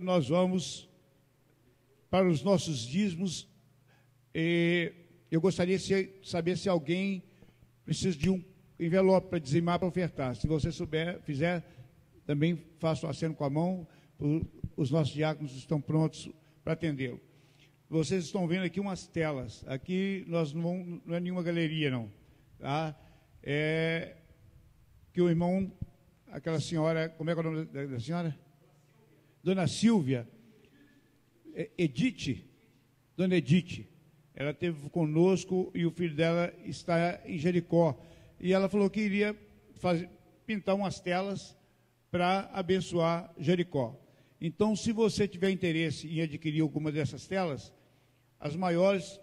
nós vamos para os nossos dízimos. Eu gostaria de saber se alguém precisa de um envelope para dizimar, para ofertar. Se você souber, fizer, também faça um aceno com a mão. Os nossos diáconos estão prontos para atendê-lo. Vocês estão vendo aqui umas telas. Aqui nós não é nenhuma galeria, não. Tá? É que o irmão, aquela senhora, como é que é o nome da senhora? Dona Silvia, Dona Edith, ela esteve conosco e o filho dela está em Jericó. E ela falou que iria pintar umas telas para abençoar Jericó. Então, se você tiver interesse em adquirir alguma dessas telas, as maiores,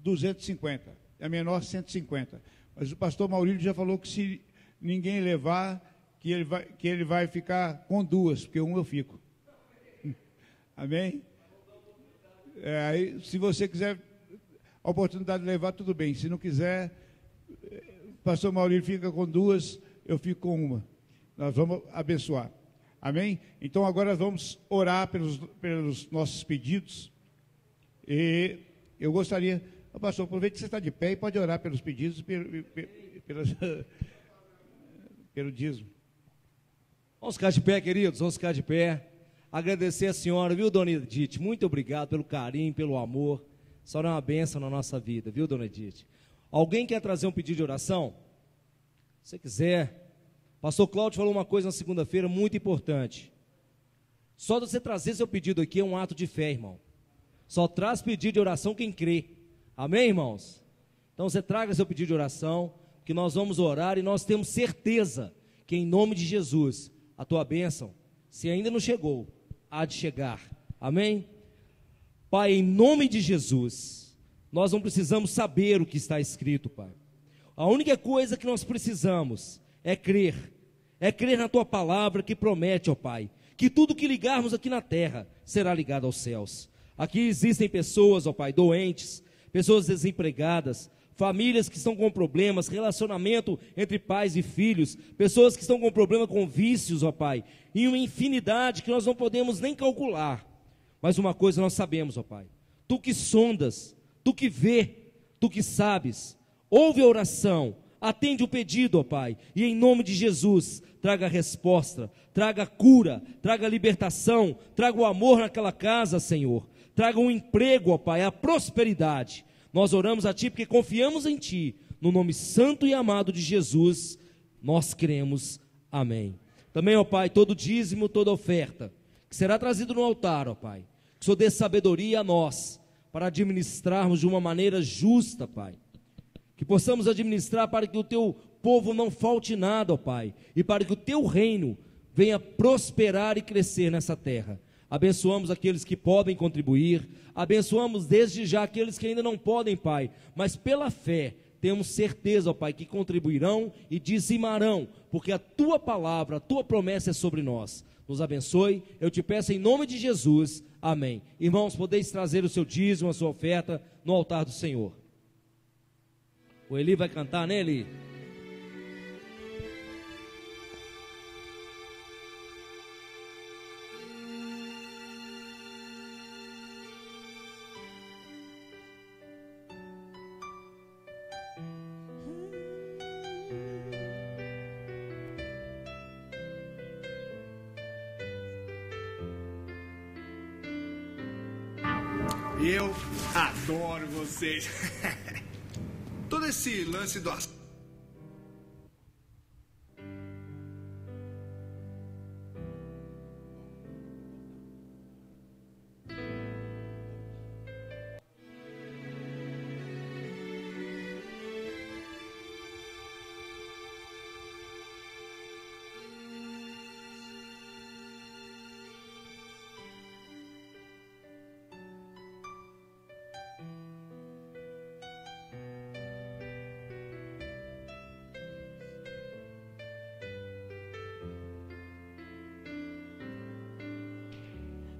250, a menor, 150. Mas o pastor Maurílio já falou que se ninguém levar, que ele vai ficar com duas, porque uma eu fico. Amém? Aí, se você quiser a oportunidade de levar, tudo bem. Se não quiser, o pastor Maurílio fica com duas, eu fico com uma. Nós vamos abençoar. Amém? Então, agora vamos orar pelos nossos pedidos. E eu gostaria... Pastor, aproveite que você está de pé e pode orar pelos pedidos e pelo dízimo. Vamos ficar de pé, queridos, vamos ficar de pé. Agradecer a senhora, viu, dona Edith? Muito obrigado pelo carinho, pelo amor. A senhora é uma bênção na nossa vida, viu, dona Edith? Alguém quer trazer um pedido de oração? Se você quiser. Pastor Cláudio falou uma coisa na segunda-feira muito importante. Só de você trazer seu pedido aqui é um ato de fé, irmão. Só traz pedido de oração quem crê. Amém, irmãos? Então você traga seu pedido de oração, que nós vamos orar e nós temos certeza que em nome de Jesus, a tua bênção, se ainda não chegou, há de chegar. Amém? Pai, em nome de Jesus, nós não precisamos saber o que está escrito, Pai. A única coisa que nós precisamos é crer na tua palavra que promete, ó Pai, que tudo que ligarmos aqui na terra será ligado aos céus. Aqui existem pessoas, ó Pai, doentes, pessoas desempregadas, famílias que estão com problemas, relacionamento entre pais e filhos, pessoas que estão com problema com vícios, ó Pai, e uma infinidade que nós não podemos nem calcular. Mas uma coisa nós sabemos, ó Pai, tu que sondas, tu que vê, tu que sabes, ouve a oração, atende o pedido, ó Pai, e em nome de Jesus, traga a resposta, traga a cura, traga a libertação, traga o amor naquela casa, Senhor, traga um emprego, ó Pai, a prosperidade. Nós oramos a Ti porque confiamos em Ti, no nome santo e amado de Jesus, nós cremos, amém. Também, ó Pai, todo dízimo, toda oferta, que será trazido no altar, ó Pai, que o Senhor dê sabedoria a nós, para administrarmos de uma maneira justa, Pai, que possamos administrar para que o Teu povo não falte nada, ó Pai, e para que o Teu reino venha prosperar e crescer nessa terra. Abençoamos aqueles que podem contribuir, abençoamos desde já aqueles que ainda não podem, Pai, mas pela fé, temos certeza, ó Pai, que contribuirão e dizimarão, porque a Tua palavra, a Tua promessa é sobre nós. Nos abençoe, eu te peço em nome de Jesus, amém. Irmãos, podeis trazer o seu dízimo, a sua oferta no altar do Senhor. O Eli vai cantar, né, Eli? Eu adoro vocês. Todo esse lance do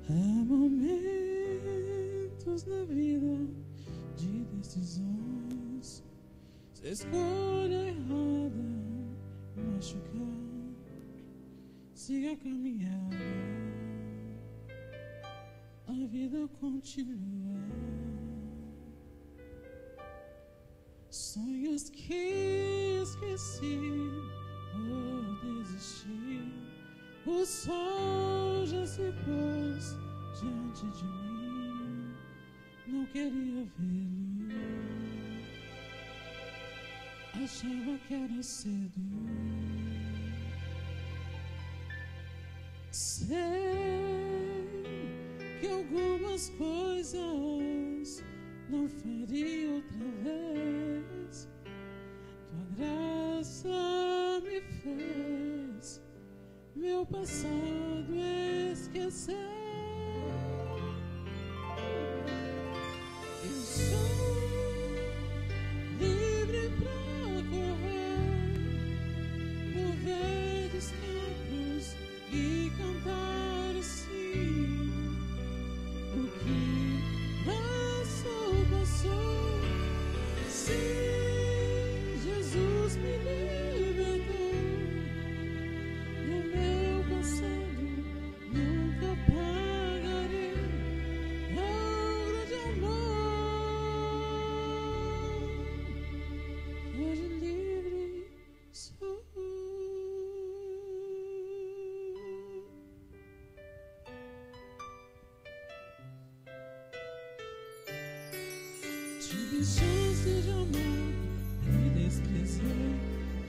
Há momentos na vida de decisões, se a escolha errada machucar, siga a caminhada. a vida continuar. Sonhos que esqueci ou desisti, o sol já se pôs diante de mim, não queria vê-lo, achava que era cedo. Sei que algumas coisas não faria outra vez. Tua graça me fez meu passado esquecer. Eu sou livre pra correr por verdes campos e cantar assim. O que passou, passou. Sim, Jesus me libertou do meu passado. Nunca pagarei tão grande amor. Hoje livre sou. Tive chance de amar e desprezei.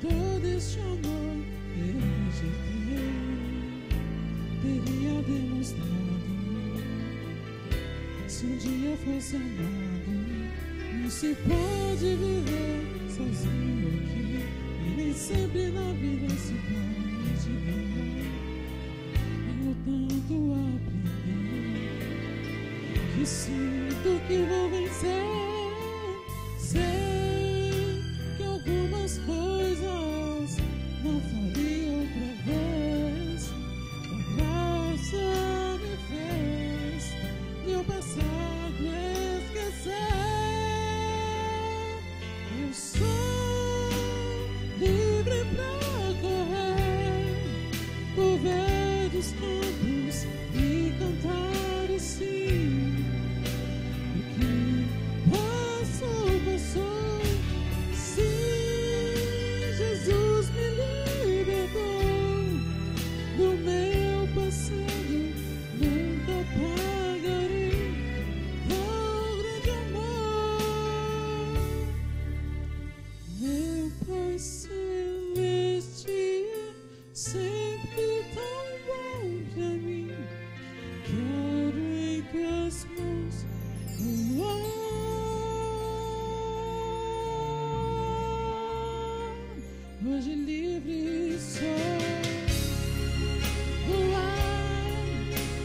Todo este amor eu rejeitei. Teria demonstrado se um dia fosse amado. Não se pode viver sozinho aqui, e nem sempre na vida se pode ganhar. Tenho tanto a aprender que sinto que vou vencer. Sei que algumas coisas não faria outra vez. A graça me fez meu passado esquecer. Eu sou livre pra correr por verdes campos e cantar assim. O que passou, passou. Sim, Jesus me libertou do meu passado. Nunca pagarei tão grande amor. Meu Pai Celeste é sempre tão bom pra mim. Quero em tuas mãos voar. Hoje livre sou. Voar,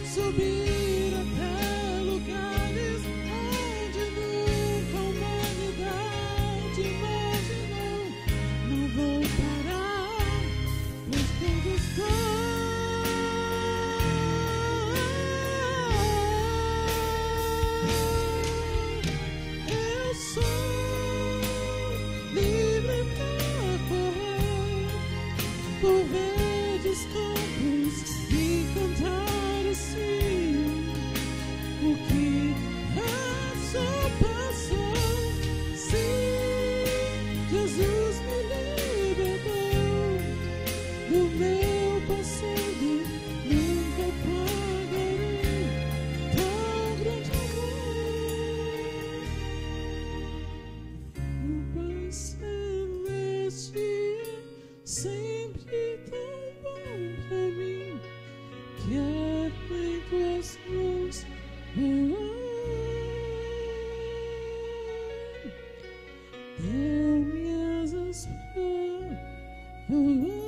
subir até lugares onde nunca a humanidade imaginou. Não vou parar, pois tudo estou. Eu sou livre pra correr por verdes campos e cantar assim. O que passou, passou. Sim, Jesus me libertou do meu passado. Nunca pagarei tão grande amor. O Pai Celeste é sempre tão bom pra mim. Quero em tuas mãos voar. Deu-me asas pra voar.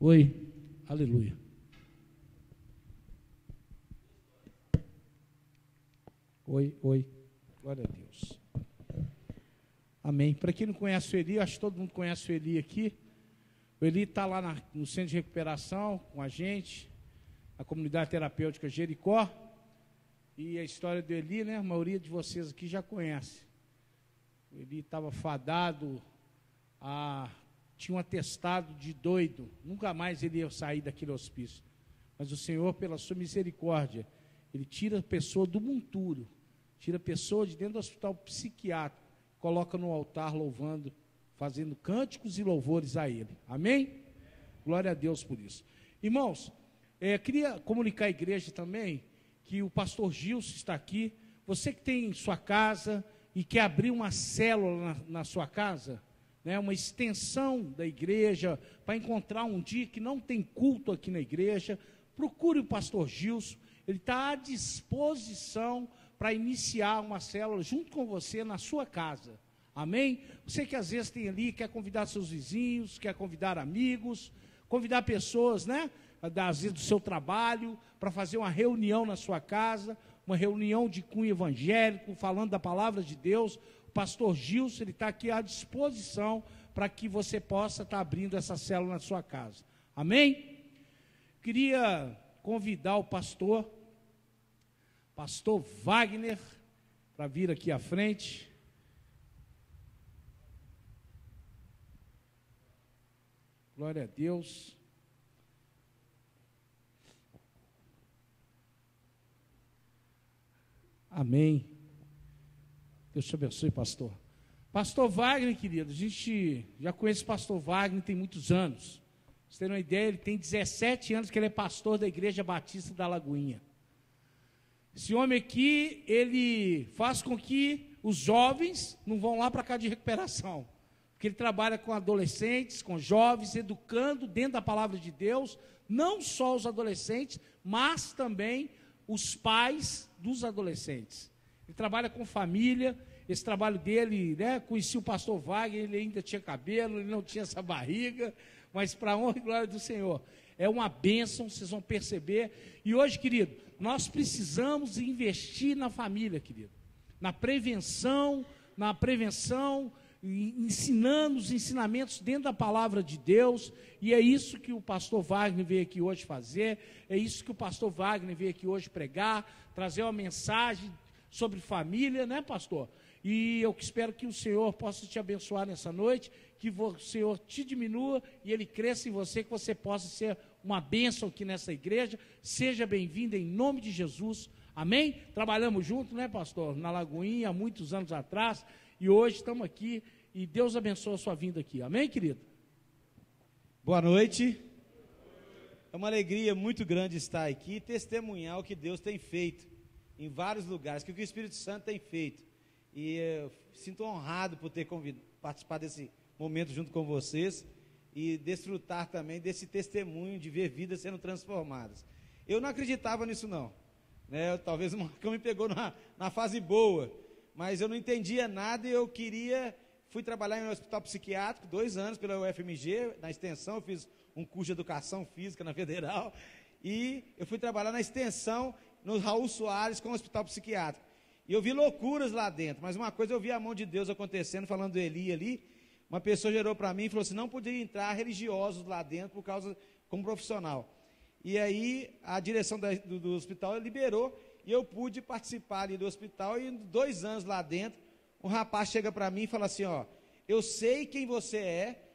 Oi, aleluia. Oi, glória a Deus. Amém. Para quem não conhece o Eli, acho que todo mundo conhece o Eli aqui. O Eli está lá no centro de recuperação com a gente. a comunidade terapêutica Jericó. E a história do Eli, né? A maioria de vocês aqui já conhece. O Eli estava fadado tinha um atestado de doido. Nunca mais ele ia sair daquele hospício. Mas o Senhor, pela sua misericórdia, Ele tira a pessoa do monturo, tira a pessoa de dentro do hospital psiquiátrico, coloca no altar louvando, fazendo cânticos e louvores a Ele. Amém? Glória a Deus por isso. Irmãos, queria comunicar à igreja também que o pastor Gilson está aqui. Você que tem sua casa e quer abrir uma célula na sua casa, né, uma extensão da igreja, para encontrar um dia que não tem culto aqui na igreja, procure o pastor Gilson. Ele está à disposição para iniciar uma célula junto com você na sua casa. Amém? Você que às vezes tem ali, quer convidar seus vizinhos, quer convidar amigos, convidar pessoas, né, às vezes do seu trabalho, para fazer uma reunião na sua casa, uma reunião de cunho evangélico, falando da palavra de Deus. O pastor Gilson, ele está aqui à disposição para que você possa estar abrindo essa célula na sua casa. Amém? Queria convidar o pastor Wagner, para vir aqui à frente. Glória a Deus. Amém. Deus te abençoe, pastor. Pastor Wagner, querido, a gente já conhece o pastor Wagner tem muitos anos. Pra você ter uma ideia, ele tem 17 anos que ele é pastor da Igreja Batista da Lagoinha. Esse homem aqui, ele faz com que os jovens não vão lá para cá de recuperação. Porque ele trabalha com adolescentes, com jovens, educando dentro da palavra de Deus, não só os adolescentes, mas também os pais dos adolescentes. Ele trabalha com família. Esse trabalho dele, né, conheci o pastor Wagner, ele ainda tinha cabelo, ele não tinha essa barriga, mas para a honra e glória do Senhor, é uma bênção, vocês vão perceber. E hoje, querido, nós precisamos investir na família, querido, na prevenção, ensinando os ensinamentos dentro da palavra de Deus, e é isso que o pastor Wagner veio aqui hoje fazer, é isso que o pastor Wagner veio aqui hoje pregar, trazer uma mensagem sobre família, né, pastor? E eu espero que o Senhor possa te abençoar nessa noite, que o Senhor te diminua e Ele cresça em você, que você possa ser uma bênção aqui nessa igreja. Seja bem-vindo em nome de Jesus, amém? Trabalhamos juntos, né, pastor, na Lagoinha, há muitos anos atrás, e hoje estamos aqui, e Deus abençoe a sua vinda aqui, amém, querido? Boa noite. É uma alegria muito grande estar aqui e testemunhar o que Deus tem feito em vários lugares, que o Espírito Santo tem feito. E eu sinto honrado por ter participado desse momento junto com vocês e desfrutar também desse testemunho de ver vidas sendo transformadas. Eu não acreditava nisso não, né? Talvez o Marcão me pegou na fase boa, mas eu não entendia nada e eu fui trabalhar em um hospital psiquiátrico 2 anos pela UFMG, na extensão, eu fiz um curso de educação física na Federal, e eu fui trabalhar na extensão no Raul Soares com o hospital psiquiátrico. E eu vi loucuras lá dentro, mas uma coisa eu vi a mão de Deus acontecendo, falando do Eli ali. Uma pessoa gerou para mim e falou assim: não podia entrar religiosos lá dentro como profissional. E aí a direção do hospital liberou e eu pude participar ali do hospital. E 2 anos lá dentro, um rapaz chega para mim e fala assim: ó, eu sei quem você é,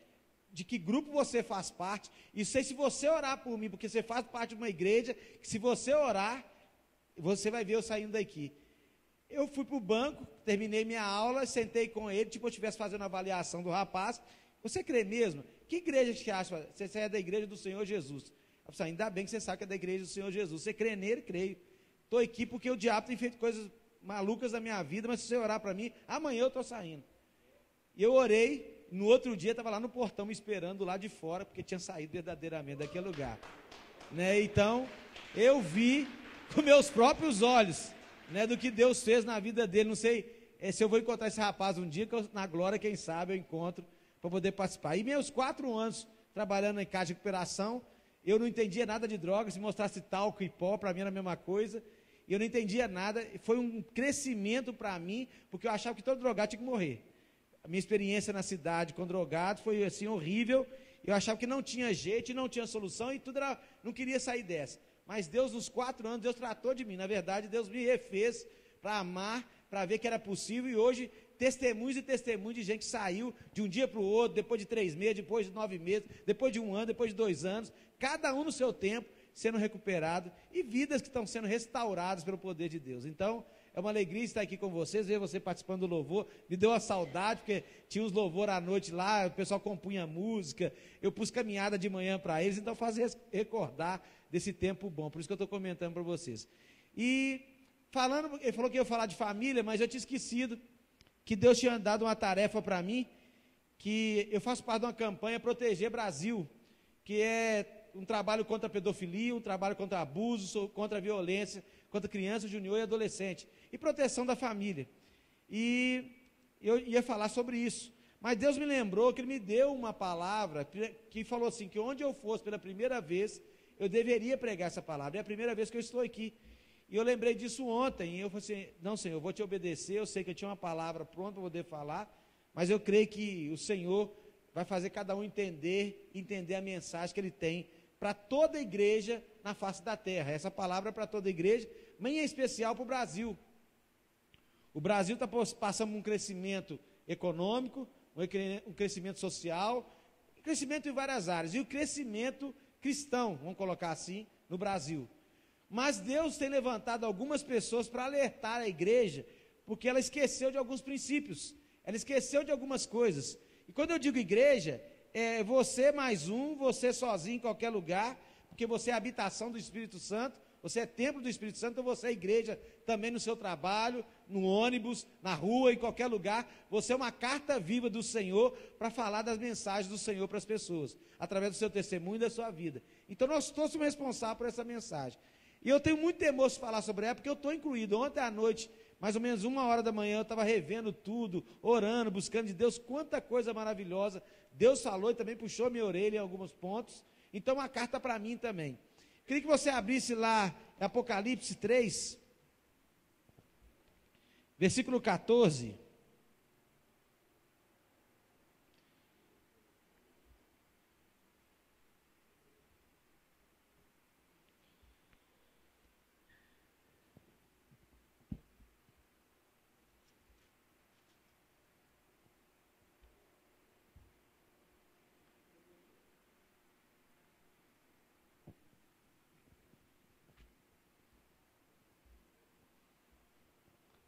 de que grupo você faz parte, e sei se você orar por mim, porque você faz parte de uma igreja, que se você orar, você vai ver eu saindo daqui. Eu fui para o banco, terminei minha aula, sentei com ele, tipo eu estivesse fazendo a avaliação do rapaz. Você crê mesmo? Que igreja que você acha? Você é da igreja do Senhor Jesus. Eu falei, ainda bem que você sabe que é da igreja do Senhor Jesus. Você crê nele? Creio. Estou aqui porque o diabo tem feito coisas malucas na minha vida, mas se você orar para mim, amanhã eu estou saindo. E eu orei, no outro dia estava lá no portão me esperando lá de fora, porque tinha saído verdadeiramente daquele lugar. Né? Então, eu vi com meus próprios olhos, né, do que Deus fez na vida dele. Não sei se eu vou encontrar esse rapaz um dia, que na glória, quem sabe, eu encontro para poder participar. E meus 4 anos trabalhando em casa de recuperação, eu não entendia nada de drogas. Se mostrasse talco e pó, para mim era a mesma coisa. E eu não entendia nada. Foi um crescimento para mim, porque eu achava que todo drogado tinha que morrer. A minha experiência na cidade com drogado foi assim horrível. Eu achava que não tinha jeito, não tinha solução e tudo era, não queria sair dessa. mas Deus, nos 4 anos, Deus tratou de mim. Na verdade, Deus me refez para amar, para ver que era possível, e hoje, testemunhos e testemunhos de gente que saiu de um dia para o outro, depois de 3 meses, depois de 9 meses, depois de 1 ano, depois de 2 anos, cada um no seu tempo, sendo recuperado, e vidas que estão sendo restauradas pelo poder de Deus. Então, é uma alegria estar aqui com vocês, ver você participando do louvor, me deu uma saudade, porque tinha uns louvor à noite lá, o pessoal compunha música, eu pus caminhada de manhã para eles, então faz recordar desse tempo bom, por isso que eu estou comentando para vocês. E, falando, ele falou que ia falar de família, mas eu tinha esquecido que Deus tinha dado uma tarefa para mim, que eu faço parte de uma campanha Proteger Brasil, que é um trabalho contra a pedofilia, um trabalho contra abuso, contra a violência, contra criança, junior e adolescente, e proteção da família. E eu ia falar sobre isso, mas Deus me lembrou que Ele me deu uma palavra, que falou assim, que onde eu fosse pela primeira vez, eu deveria pregar essa palavra, é a primeira vez que eu estou aqui. E eu lembrei disso ontem, e eu falei assim, não, Senhor, eu vou te obedecer, eu sei que eu tinha uma palavra pronta para poder falar, mas eu creio que o Senhor vai fazer cada um entender a mensagem que Ele tem para toda a igreja na face da terra. Essa palavra é para toda a igreja, mas em especial para o Brasil. O Brasil está passando por um crescimento econômico, um crescimento social, um crescimento em várias áreas, e o crescimento cristão, vamos colocar assim, no Brasil. Mas Deus tem levantado algumas pessoas para alertar a igreja, porque ela esqueceu de alguns princípios, ela esqueceu de algumas coisas. E quando eu digo igreja, é você mais um, você sozinho em qualquer lugar, porque você é a habitação do Espírito Santo, você é templo do Espírito Santo, então você é igreja também no seu trabalho, no ônibus, na rua, em qualquer lugar. Você é uma carta viva do Senhor para falar das mensagens do Senhor para as pessoas, através do seu testemunho e da sua vida. Então nós todos somos responsáveis por essa mensagem. E eu tenho muito temor de falar sobre ela, porque eu estou incluído. Ontem à noite, mais ou menos 1h eu estava revendo tudo, orando, buscando de Deus, quanta coisa maravilhosa Deus falou e também puxou minha orelha em alguns pontos. Então, uma carta para mim também. Queria que você abrisse lá Apocalipse 3, versículo 14.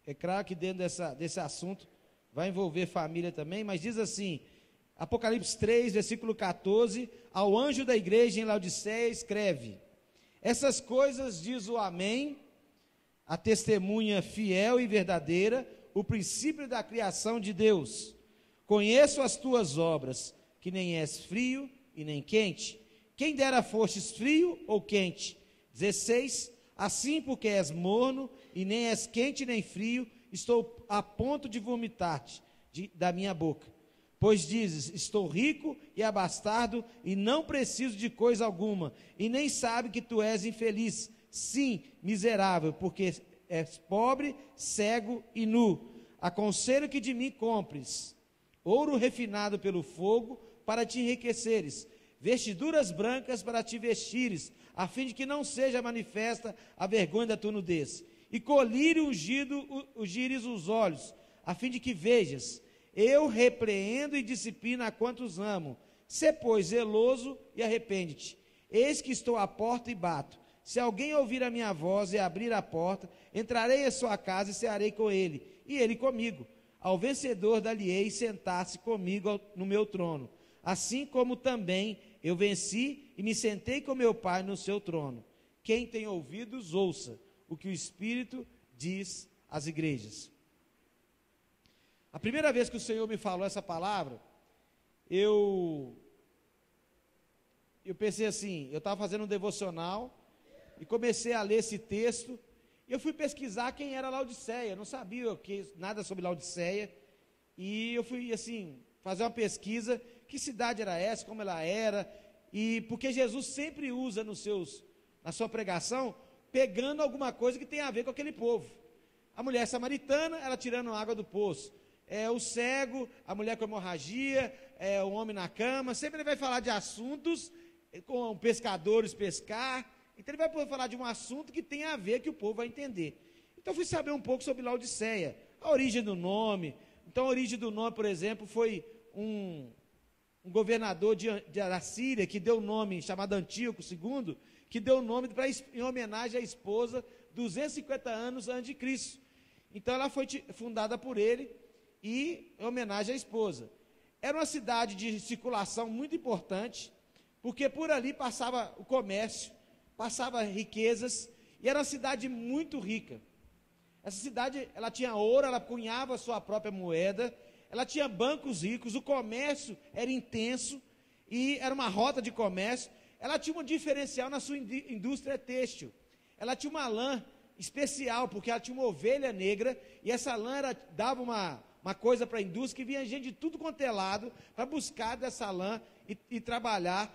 É claro que dentro desse assunto vai envolver família também, mas diz assim, Apocalipse 3, versículo 14, ao anjo da igreja em Laodiceia escreve, essas coisas diz o Amém, a testemunha fiel e verdadeira, o princípio da criação de Deus. Conheço as tuas obras, que nem és frio e nem quente. Quem dera fostes frio ou quente. 16, assim porque és morno, e nem és quente nem frio, estou a ponto de vomitar-te da minha boca. Pois dizes, estou rico e abastado, e não preciso de coisa alguma, e nem sabe que tu és infeliz, sim, miserável, porque és pobre, cego e nu. Aconselho que de mim compres ouro refinado pelo fogo, para te enriqueceres, vestiduras brancas para te vestires, a fim de que não seja manifesta a vergonha da tua nudez, e colírio ungido ungires os olhos, a fim de que vejas. Eu repreendo e disciplino a quantos amo. Sê, pois, zeloso e arrepende-te. Eis que estou à porta e bato. Se alguém ouvir a minha voz e abrir a porta, entrarei à sua casa e cearei com ele, e ele comigo. Ao vencedor dar-lhe-ei sentar-se comigo no meu trono, assim como também eu venci e me sentei com meu Pai no seu trono. Quem tem ouvidos, ouça o que o Espírito diz às igrejas. A primeira vez que o Senhor me falou essa palavra, eu pensei assim, eu estava fazendo um devocional e comecei a ler esse texto, e eu fui pesquisar quem era Laodiceia, não sabia nada sobre Laodiceia, e eu fui assim, fazer uma pesquisa, que cidade era essa, como ela era, e porque Jesus sempre usa na sua pregação, pegando alguma coisa que tem a ver com aquele povo. A mulher samaritana, ela tirando água do poço, o cego, a mulher com hemorragia, o homem na cama, sempre ele vai falar de assuntos com pescadores pescar, Então ele vai poder falar de um assunto que tem a ver, que o povo vai entender. Então eu fui saber um pouco sobre Laodiceia, a origem do nome. Então a origem do nome, por exemplo, foi um governador da Síria que deu o nome, chamado Antíoco II, que deu o nome em homenagem à esposa 250 anos antes de Cristo. Então ela foi fundada por ele e em homenagem à esposa. Era uma cidade de circulação muito importante, porque por ali passava o comércio, passava riquezas, e era uma cidade muito rica. Essa cidade, ela tinha ouro, ela cunhava a sua própria moeda, ela tinha bancos ricos, o comércio era intenso, e era uma rota de comércio. Ela tinha um diferencial na sua indústria têxtil. Ela tinha uma lã especial, porque ela tinha uma ovelha negra, e essa lã dava uma coisa para a indústria, que vinha gente de tudo quanto é lado, para buscar dessa lã e trabalhar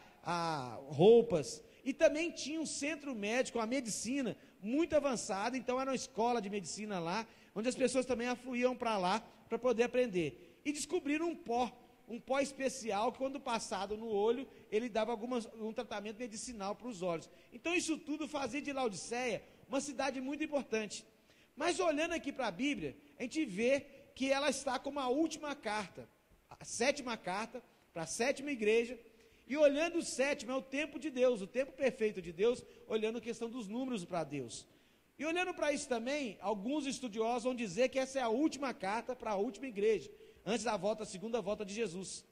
roupas. E também tinha um centro médico, uma medicina muito avançada, então era uma escola de medicina lá, onde as pessoas também afluíam para lá, para poder aprender. E descobriram um pó especial, que quando passado no olho, ele dava um tratamento medicinal para os olhos. Então isso tudo fazia de Laodiceia uma cidade muito importante. Mas olhando aqui para a Bíblia, a gente vê que ela está como a última carta, a 7ª carta, para a 7ª igreja. E olhando o 7º, é o tempo de Deus, o tempo perfeito de Deus, olhando a questão dos números para Deus. E olhando para isso também, alguns estudiosos vão dizer que essa é a última carta para a última igreja, antes da segunda volta de Jesus.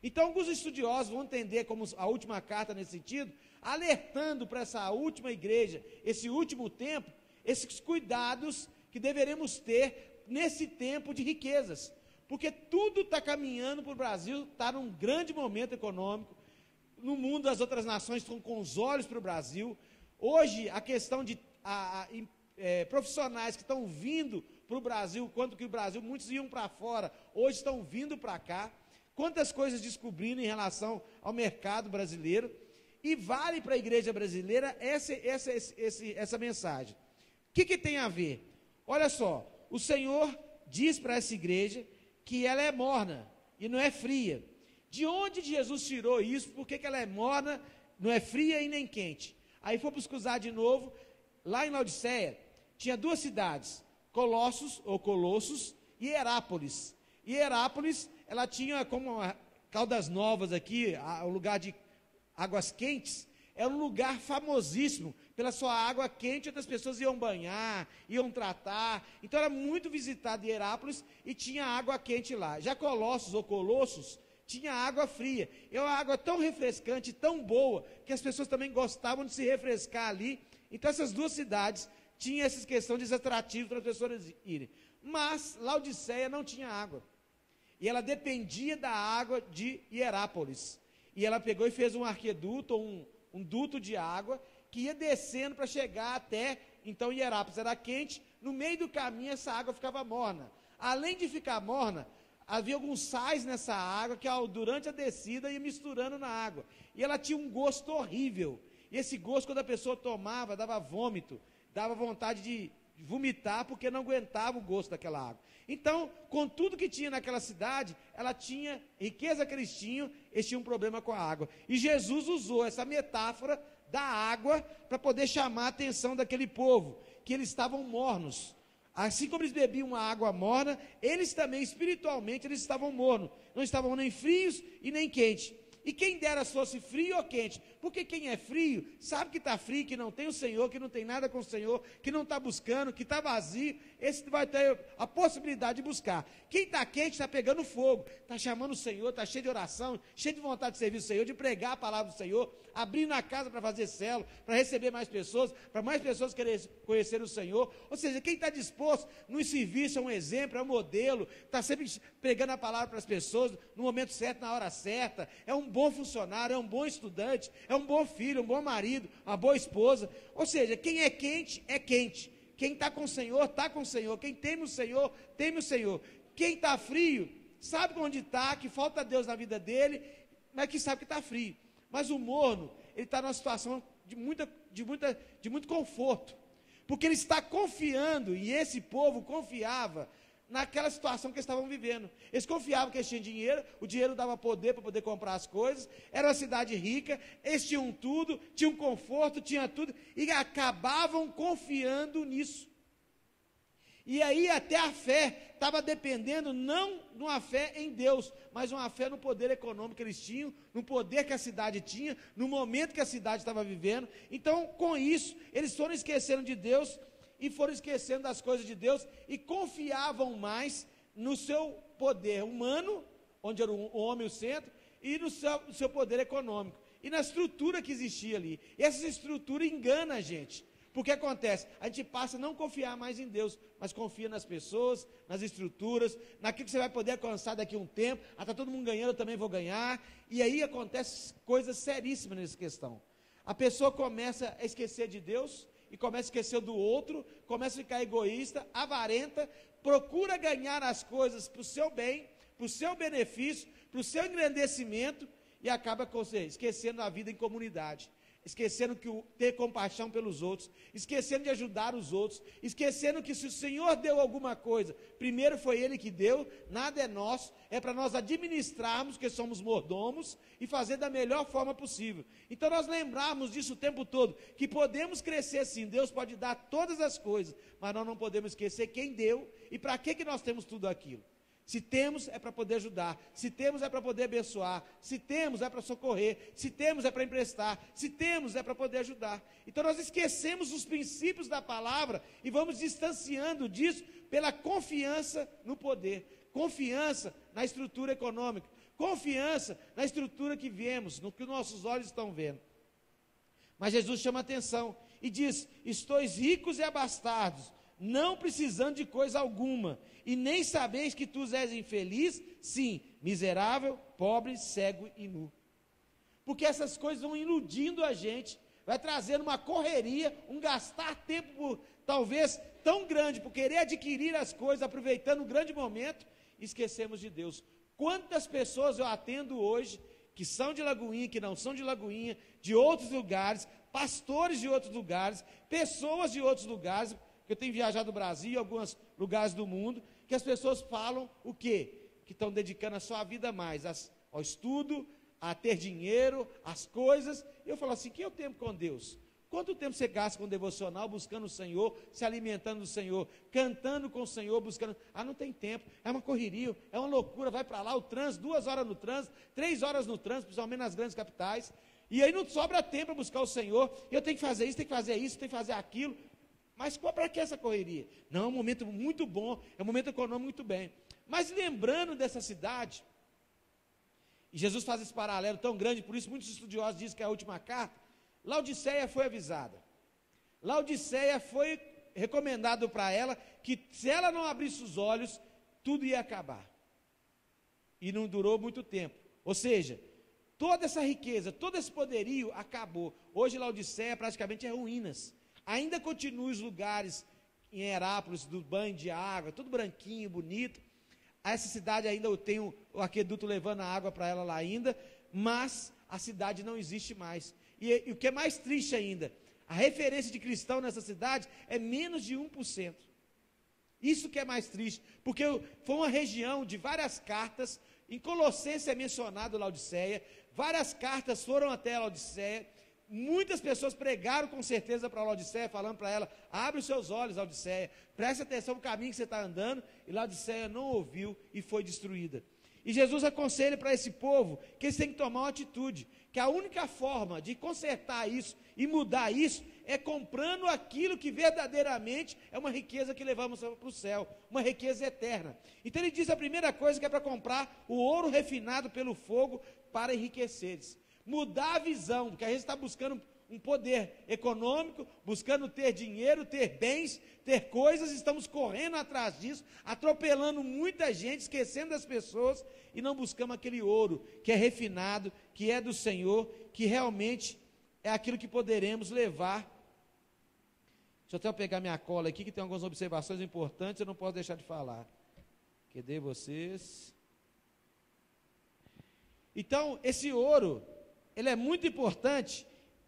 Então, alguns estudiosos vão entender como a última carta nesse sentido, alertando para essa última igreja, esse último tempo, esses cuidados que deveremos ter nesse tempo de riquezas. Porque tudo está caminhando para o Brasil, está num grande momento econômico. No mundo, as outras nações estão com os olhos para o Brasil. Hoje, a questão de profissionais que estão vindo para o Brasil, quanto que o Brasil, muitos iam para fora, hoje estão vindo para cá. Quantas coisas descobrindo em relação ao mercado brasileiro. E vale para a igreja brasileira essa mensagem. O que tem a ver? Olha só, o Senhor diz para essa igreja que ela é morna e não é fria. De onde Jesus tirou isso? Por que ela é morna, não é fria e nem quente? Aí fomos buscar de novo, lá em Laodiceia, tinha 2 cidades, Colossos e Herápolis. E Herápolis, ela tinha como Caldas Novas aqui, um lugar de águas quentes, era um lugar famosíssimo pela sua água quente, outras pessoas iam banhar, iam tratar. Então era muito visitado em Herápolis e tinha água quente lá. Já Colossos, tinha água fria. É uma água tão refrescante, tão boa, que as pessoas também gostavam de se refrescar ali. Então essas 2 cidades tinham essa questão de atrativos para as pessoas irem. Mas Laodiceia não tinha água. E ela dependia da água de Herápolis. E ela pegou e fez um arqueduto, um duto de água, que ia descendo para chegar até, então Herápolis era quente, no meio do caminho essa água ficava morna. Além de ficar morna, havia alguns sais nessa água que durante a descida ia misturando na água. E ela tinha um gosto horrível. E esse gosto, quando a pessoa tomava, dava vômito, dava vontade de vomitar, porque não aguentava o gosto daquela água. Então, com tudo que tinha naquela cidade, ela tinha riqueza que eles tinham um problema com a água. E Jesus usou essa metáfora da água para poder chamar a atenção daquele povo, que eles estavam mornos. Assim como eles bebiam uma água morna, eles também, espiritualmente, eles estavam mornos. Não estavam nem frios e nem quentes. E quem dera fosse frio ou quente, porque quem é frio, sabe que está frio, que não tem o Senhor, que não tem nada com o Senhor, que não está buscando, que está vazio, esse vai ter a possibilidade de buscar. Quem está quente está pegando fogo, está chamando o Senhor, está cheio de oração, cheio de vontade de servir o Senhor, de pregar a palavra do Senhor, abrindo a casa para fazer célula, para receber mais pessoas, para mais pessoas quererem conhecer o Senhor. Ou seja, quem está disposto no serviço é um exemplo, é um modelo, está sempre pregando a palavra para as pessoas, no momento certo, na hora certa, é um bom funcionário, é um bom estudante, é um bom filho, um bom marido, uma boa esposa. Ou seja, quem é quente, é quente. Quem está com o Senhor, está com o Senhor. Quem teme o Senhor, teme o Senhor. Quem está frio, sabe onde está, que falta Deus na vida dele, mas que sabe que está frio. Mas o morno, ele está numa situação de muito conforto. Porque ele está confiando, e esse povo confiava naquela situação que eles estavam vivendo. Eles confiavam que eles tinham dinheiro, o dinheiro dava poder para poder comprar as coisas, era uma cidade rica, eles tinham tudo, tinham conforto, tinham tudo, e acabavam confiando nisso. E aí até a fé estava dependendo não de uma fé em Deus, mas uma fé no poder econômico que eles tinham, no poder que a cidade tinha, no momento que a cidade estava vivendo. Então, com isso, eles foram esquecendo de Deus e foram esquecendo das coisas de Deus e confiavam mais no seu poder humano, onde era o homem o centro, e no seu poder econômico, e na estrutura que existia ali. E essa estrutura engana a gente. Porque acontece, a gente passa a não confiar mais em Deus, mas confia nas pessoas, nas estruturas, naquilo que você vai poder alcançar daqui a um tempo. Está todo mundo ganhando, eu também vou ganhar. E aí acontecem coisas seríssimas nessa questão. A pessoa começa a esquecer de Deus, e começa a esquecer do outro, começa a ficar egoísta, avarenta, procura ganhar as coisas para o seu bem, para o seu benefício, para o seu engrandecimento, e acaba esquecendo a vida em comunidade. Esquecendo que ter compaixão pelos outros, esquecendo de ajudar os outros, esquecendo que se o Senhor deu alguma coisa, primeiro foi Ele que deu, nada é nosso, é para nós administrarmos, que somos mordomos, e fazer da melhor forma possível. Então nós lembrarmos disso o tempo todo, que podemos crescer sim, Deus pode dar todas as coisas, mas nós não podemos esquecer quem deu, e para que nós temos tudo aquilo. Se temos, é para poder ajudar. Se temos, é para poder abençoar. Se temos, é para socorrer. Se temos, é para emprestar. Se temos, é para poder ajudar. Então nós esquecemos os princípios da palavra e vamos distanciando disso pela confiança no poder, confiança na estrutura econômica, confiança na estrutura que vemos, no que nossos olhos estão vendo. Mas Jesus chama atenção e diz: estais ricos e abastados, não precisando de coisa alguma, e nem sabeis que tu és infeliz, sim, miserável, pobre, cego e nu. Porque essas coisas vão iludindo a gente, vai trazendo uma correria, um gastar tempo, talvez, tão grande, por querer adquirir as coisas, aproveitando um grande momento, e esquecemos de Deus. Quantas pessoas eu atendo hoje, que são de Lagoinha, que não são de Lagoinha, de outros lugares, pastores de outros lugares, pessoas de outros lugares, que eu tenho viajado no Brasil e alguns lugares do mundo, que as pessoas falam o quê? Que estão dedicando a sua vida mais ao estudo, a ter dinheiro, às coisas. E eu falo assim, que é o tempo com Deus? Quanto tempo você gasta com devocional, buscando o Senhor, se alimentando do Senhor, cantando com o Senhor, buscando? Não tem tempo, é uma correria, é uma loucura, vai para lá, o trânsito, 2 horas no trânsito, 3 horas no trânsito, principalmente nas grandes capitais, e aí não sobra tempo para buscar o Senhor, eu tenho que fazer isso, tenho que fazer isso, tenho que fazer aquilo. Mas para que essa correria? Não, é um momento muito bom, é um momento econômico muito bem. Mas lembrando dessa cidade, e Jesus faz esse paralelo tão grande, por isso muitos estudiosos dizem que é a última carta, Laodiceia foi avisada. Laodiceia foi recomendado para ela que se ela não abrisse os olhos, tudo ia acabar. E não durou muito tempo. Ou seja, toda essa riqueza, todo esse poderio acabou. Hoje Laodiceia praticamente é ruínas. Ainda continuam os lugares em Herápolis, do banho de água, tudo branquinho, bonito. Essa cidade ainda tem o aqueduto levando a água para ela lá ainda, mas a cidade não existe mais. E o que é mais triste ainda, a referência de cristão nessa cidade é menos de 1%. Isso que é mais triste, porque foi uma região de várias cartas, em Colossenses é mencionado Laodiceia, várias cartas foram até Laodiceia. Muitas pessoas pregaram com certeza para Laodiceia, falando para ela, abre os seus olhos, Laodiceia, preste atenção no caminho que você está andando, e Laodiceia não ouviu e foi destruída. E Jesus aconselha para esse povo que eles têm que tomar uma atitude, que a única forma de consertar isso e mudar isso é comprando aquilo que verdadeiramente é uma riqueza que levamos para o céu, uma riqueza eterna. Então ele diz a primeira coisa que é para comprar o ouro refinado pelo fogo para enriqueceres. Mudar a visão, porque a gente está buscando um poder econômico, buscando ter dinheiro, ter bens, ter coisas, estamos correndo atrás disso, atropelando muita gente, esquecendo das pessoas, e não buscamos aquele ouro que é refinado, que é do Senhor, que realmente é aquilo que poderemos levar. Deixa eu até pegar minha cola aqui, que tem algumas observações importantes, eu não posso deixar de falar. Cadê vocês? Então, esse ouro, ele é muito importante,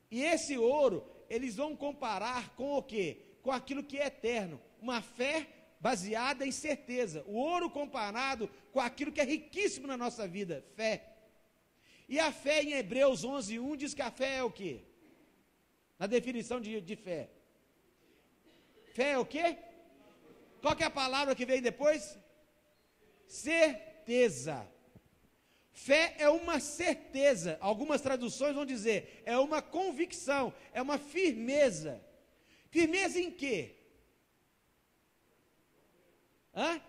e esse ouro, eles vão comparar com o quê? Com aquilo que é eterno, uma fé baseada em certeza. O ouro comparado com aquilo que é riquíssimo na nossa vida, fé. E a fé em Hebreus 11:1 diz que a fé é o quê? Na definição de fé. Fé é o quê? Qual que é a palavra que vem depois? Certeza. Fé é uma certeza. Algumas traduções vão dizer, é uma convicção, é uma firmeza. Firmeza em quê? Hã?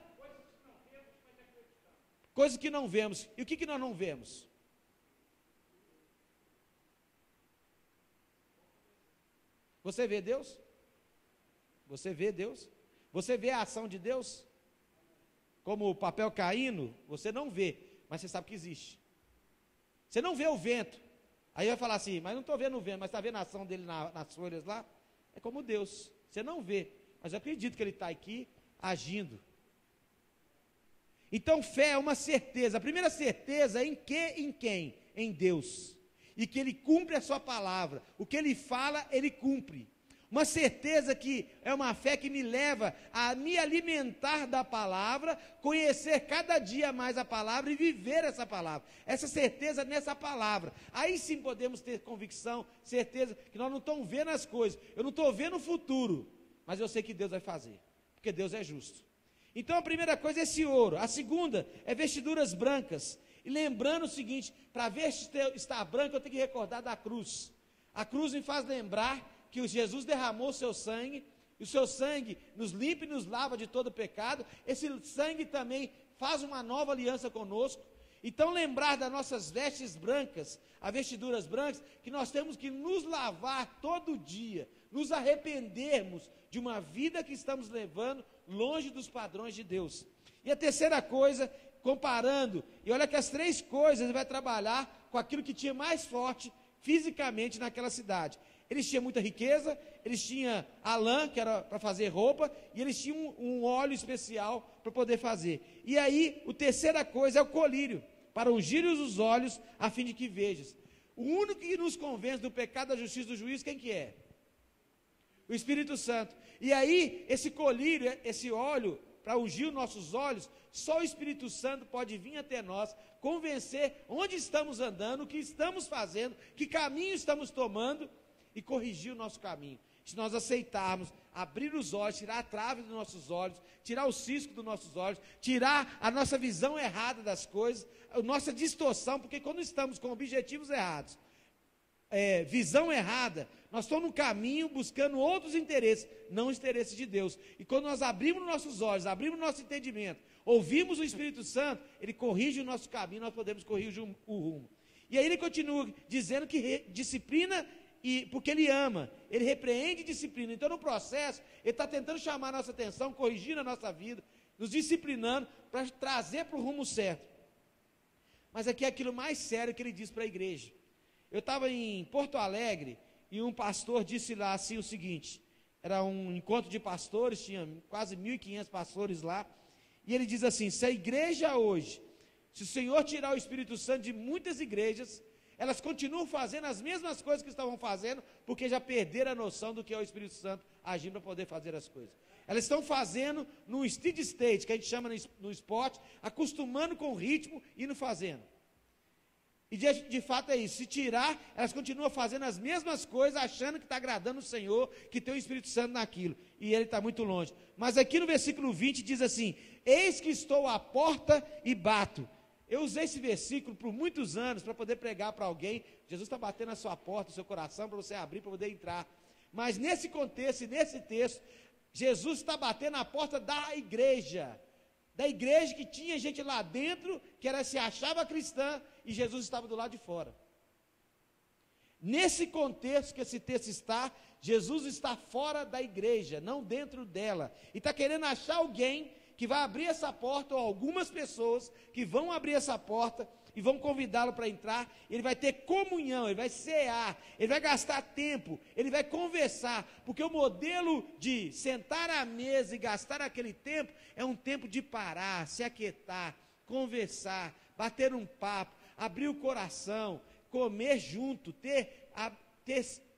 Coisas que não vemos. E o que nós não vemos? Você vê Deus? Você vê Deus? Você vê a ação de Deus? Como o papel caindo, você não vê, mas você sabe que existe. Você não vê o vento. Aí vai falar assim, mas não estou vendo o vento, mas está vendo a ação dele nas folhas lá? É como Deus. Você não vê, mas eu acredito que ele está aqui agindo. Então fé é uma certeza. A primeira certeza é em quem? Em Deus. E que ele cumpre a sua palavra. O que ele fala, ele cumpre. Uma certeza que é uma fé que me leva a me alimentar da palavra, conhecer cada dia mais a palavra e viver essa palavra. Essa certeza nessa palavra. Aí sim podemos ter convicção, certeza que nós não estamos vendo as coisas. Eu não estou vendo o futuro, mas eu sei que Deus vai fazer, porque Deus é justo. Então a primeira coisa é esse ouro. A segunda é vestiduras brancas. E lembrando o seguinte, para ver estar branco eu tenho que recordar da cruz. A cruz me faz lembrar que Jesus derramou o seu sangue, e o seu sangue nos limpa e nos lava de todo pecado. Esse sangue também faz uma nova aliança conosco. Então lembrar das nossas vestes brancas, as vestiduras brancas, que nós temos que nos lavar todo dia, nos arrependermos de uma vida que estamos levando longe dos padrões de Deus. E a terceira coisa, comparando, e olha que as três coisas ele vai trabalhar com aquilo que tinha mais forte fisicamente naquela cidade. Eles tinham muita riqueza, eles tinham a lã, que era para fazer roupa, e eles tinham um óleo especial para poder fazer. E aí, a terceira coisa é o colírio, para ungir os olhos, a fim de que vejas. O único que nos convence do pecado, da justiça e do juízo, quem que é? O Espírito Santo. E aí, esse colírio, esse óleo, para ungir os nossos olhos, só o Espírito Santo pode vir até nós, convencer onde estamos andando, o que estamos fazendo, que caminho estamos tomando, e corrigir o nosso caminho. Se nós aceitarmos, abrir os olhos, tirar a trave dos nossos olhos, tirar o cisco dos nossos olhos, tirar a nossa visão errada das coisas, a nossa distorção, porque quando estamos com objetivos errados, visão errada, nós estamos no caminho buscando outros interesses, não os interesses de Deus. E quando nós abrimos nossos olhos, abrimos nosso entendimento, ouvimos o Espírito Santo, ele corrige o nosso caminho, nós podemos corrigir o rumo. E aí ele continua dizendo que disciplina, porque ele ama, ele repreende e disciplina. Então no processo, ele está tentando chamar a nossa atenção, corrigindo a nossa vida, nos disciplinando, para trazer para o rumo certo. Mas aqui é aquilo mais sério que ele diz para a igreja. Eu estava em Porto Alegre, e um pastor disse lá assim o seguinte, era um encontro de pastores, tinha quase 1.500 pastores lá, e ele diz assim, se a igreja hoje, se o Senhor tirar o Espírito Santo de muitas igrejas, elas continuam fazendo as mesmas coisas que estavam fazendo, porque já perderam a noção do que é o Espírito Santo agindo para poder fazer as coisas. Elas estão fazendo no steady state, que a gente chama no esporte, acostumando com o ritmo e indo fazendo. E de fato é isso, se tirar, elas continuam fazendo as mesmas coisas, achando que está agradando o Senhor, que tem o Espírito Santo naquilo, e ele está muito longe. Mas aqui no versículo 20 diz assim, eis que estou à porta e bato. Eu usei esse versículo por muitos anos para poder pregar para alguém. Jesus está batendo na sua porta, no seu coração, para você abrir, para poder entrar. Mas nesse contexto e nesse texto, Jesus está batendo na porta da igreja que tinha gente lá dentro, que se achava cristã, e Jesus estava do lado de fora. Nesse contexto que esse texto está, Jesus está fora da igreja, não dentro dela, e está querendo achar alguém que vai abrir essa porta, ou algumas pessoas que vão abrir essa porta e vão convidá-lo para entrar. Ele vai ter comunhão, ele vai cear, ele vai gastar tempo, ele vai conversar, porque o modelo de sentar à mesa e gastar aquele tempo é um tempo de parar, se aquietar, conversar, bater um papo, abrir o coração, comer junto, ter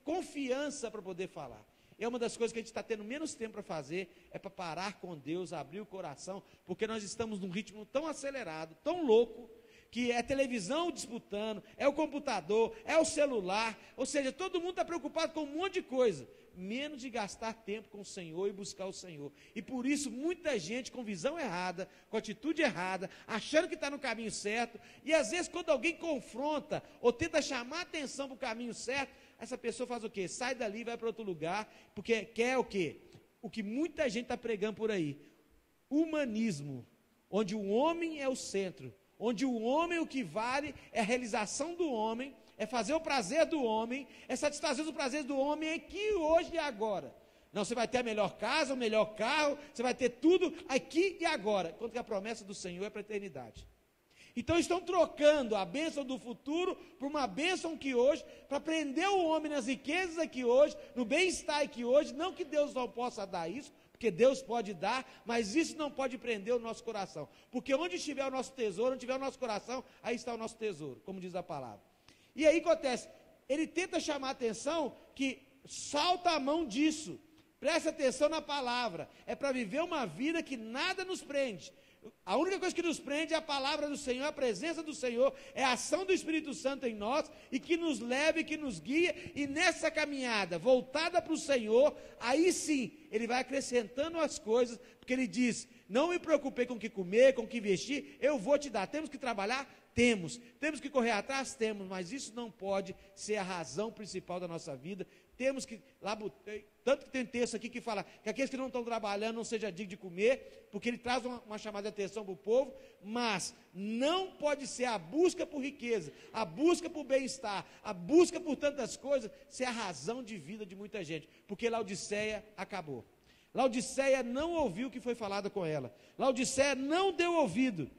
confiança para poder falar. é uma das coisas que a gente está tendo menos tempo para fazer, é para parar com Deus, abrir o coração, porque nós estamos num ritmo tão acelerado, tão louco, que é televisão disputando, é o computador, é o celular, ou seja, todo mundo está preocupado com um monte de coisa, menos de gastar tempo com o Senhor e buscar o Senhor. E por isso muita gente com visão errada, com atitude errada, achando que está no caminho certo, e às vezes quando alguém confronta ou tenta chamar a atenção para o caminho certo, essa pessoa faz o quê? Sai dali e vai para outro lugar, porque quer o quê? O que muita gente está pregando por aí, humanismo, onde o homem é o centro, onde o homem o que vale é a realização do homem, é fazer o prazer do homem, é satisfazer os prazeres do homem aqui, hoje e agora. Não, você vai ter a melhor casa, o melhor carro, você vai ter tudo aqui e agora, enquanto que a promessa do Senhor é para a eternidade. Então estão trocando a bênção do futuro por uma bênção que hoje, para prender o homem nas riquezas aqui hoje, no bem-estar aqui hoje, não que Deus não possa dar isso, porque Deus pode dar, mas isso não pode prender o nosso coração, porque onde estiver o nosso tesouro, onde estiver o nosso coração, aí está o nosso tesouro, como diz a palavra. E aí acontece, ele tenta chamar a atenção que salta a mão disso, presta atenção na palavra, é para viver uma vida que nada nos prende. A única coisa que nos prende é a palavra do Senhor, a presença do Senhor, é a ação do Espírito Santo em nós, e que nos leve, que nos guia, e nessa caminhada, voltada para o Senhor, aí sim, Ele vai acrescentando as coisas, porque Ele diz, não me preocupei com o que comer, com o que vestir, eu vou te dar. Temos que trabalhar? Temos que correr atrás? Temos, mas isso não pode ser a razão principal da nossa vida. Temos que, tanto que tem texto aqui que fala que aqueles que não estão trabalhando não seja digno de comer, porque ele traz uma chamada de atenção para o povo, mas não pode ser a busca por riqueza, a busca por bem-estar, a busca por tantas coisas, ser a razão de vida de muita gente, porque Laodiceia acabou. Laodiceia não ouviu o que foi falado com ela, Laodiceia não deu ouvido,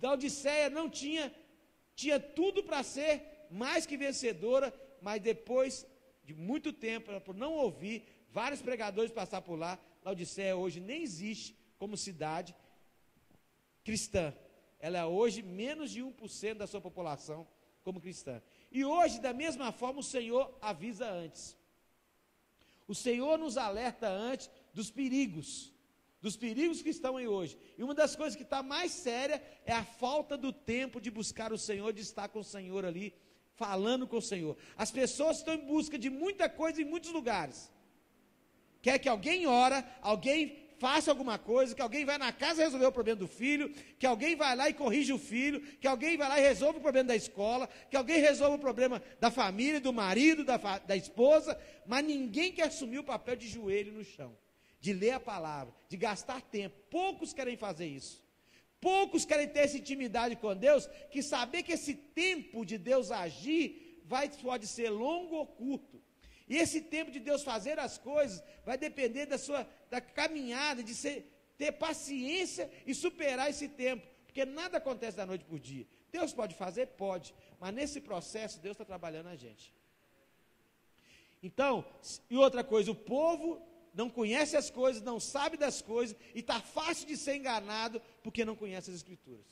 Laodiceia não tinha tudo para ser mais que vencedora, mas depois de muito tempo, por não ouvir, vários pregadores passar por lá, Laodiceia hoje nem existe como cidade cristã. Ela é hoje menos de 1% da sua população como cristã. E hoje, da mesma forma, o Senhor avisa antes. O Senhor nos alerta antes dos perigos que estão aí hoje. E uma das coisas que está mais séria é a falta do tempo de buscar o Senhor, de estar com o Senhor ali, falando com o Senhor. As pessoas estão em busca de muita coisa em muitos lugares. Quer que alguém ora, alguém faça alguma coisa, que alguém vai na casa resolver o problema do filho, que alguém vai lá e corrige o filho, que alguém vai lá e resolve o problema da escola, que alguém resolve o problema da família, do marido, da esposa, mas ninguém quer assumir o papel de joelho no chão, de ler a palavra, de gastar tempo. Poucos querem fazer isso. Poucos querem ter essa intimidade com Deus, que saber que esse tempo de Deus agir pode ser longo ou curto. E esse tempo de Deus fazer as coisas vai depender da caminhada, de ter paciência e superar esse tempo, porque nada acontece da noite para o dia. Deus pode fazer? Pode, mas nesse processo Deus está trabalhando a gente. Então, e outra coisa, o povo não conhece as coisas, não sabe das coisas, e está fácil de ser enganado, porque não conhece as Escrituras.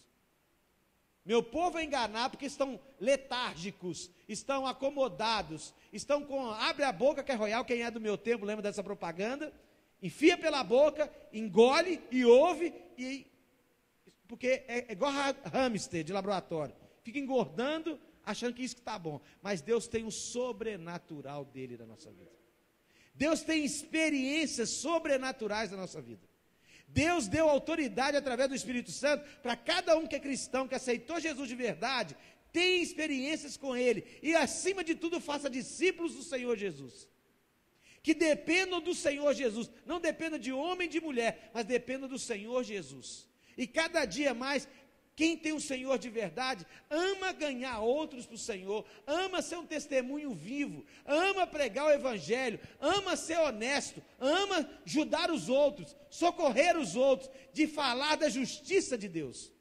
Meu povo é enganado porque estão letárgicos, estão acomodados, abre a boca que é royal, quem é do meu tempo lembra dessa propaganda, enfia pela boca, engole e ouve, porque é igual hamster de laboratório, fica engordando, achando que isso está bom, mas Deus tem o sobrenatural dele na nossa vida. Deus tem experiências sobrenaturais na nossa vida. Deus deu autoridade através do Espírito Santo para cada um que é cristão, que aceitou Jesus de verdade, tem experiências com Ele, e acima de tudo faça discípulos do Senhor Jesus, que dependam do Senhor Jesus, não dependam de homem e de mulher, mas dependam do Senhor Jesus, e cada dia mais, quem tem o Senhor de verdade, ama ganhar outros para o Senhor, ama ser um testemunho vivo, ama pregar o Evangelho, ama ser honesto, ama ajudar os outros, socorrer os outros, de falar da justiça de Deus.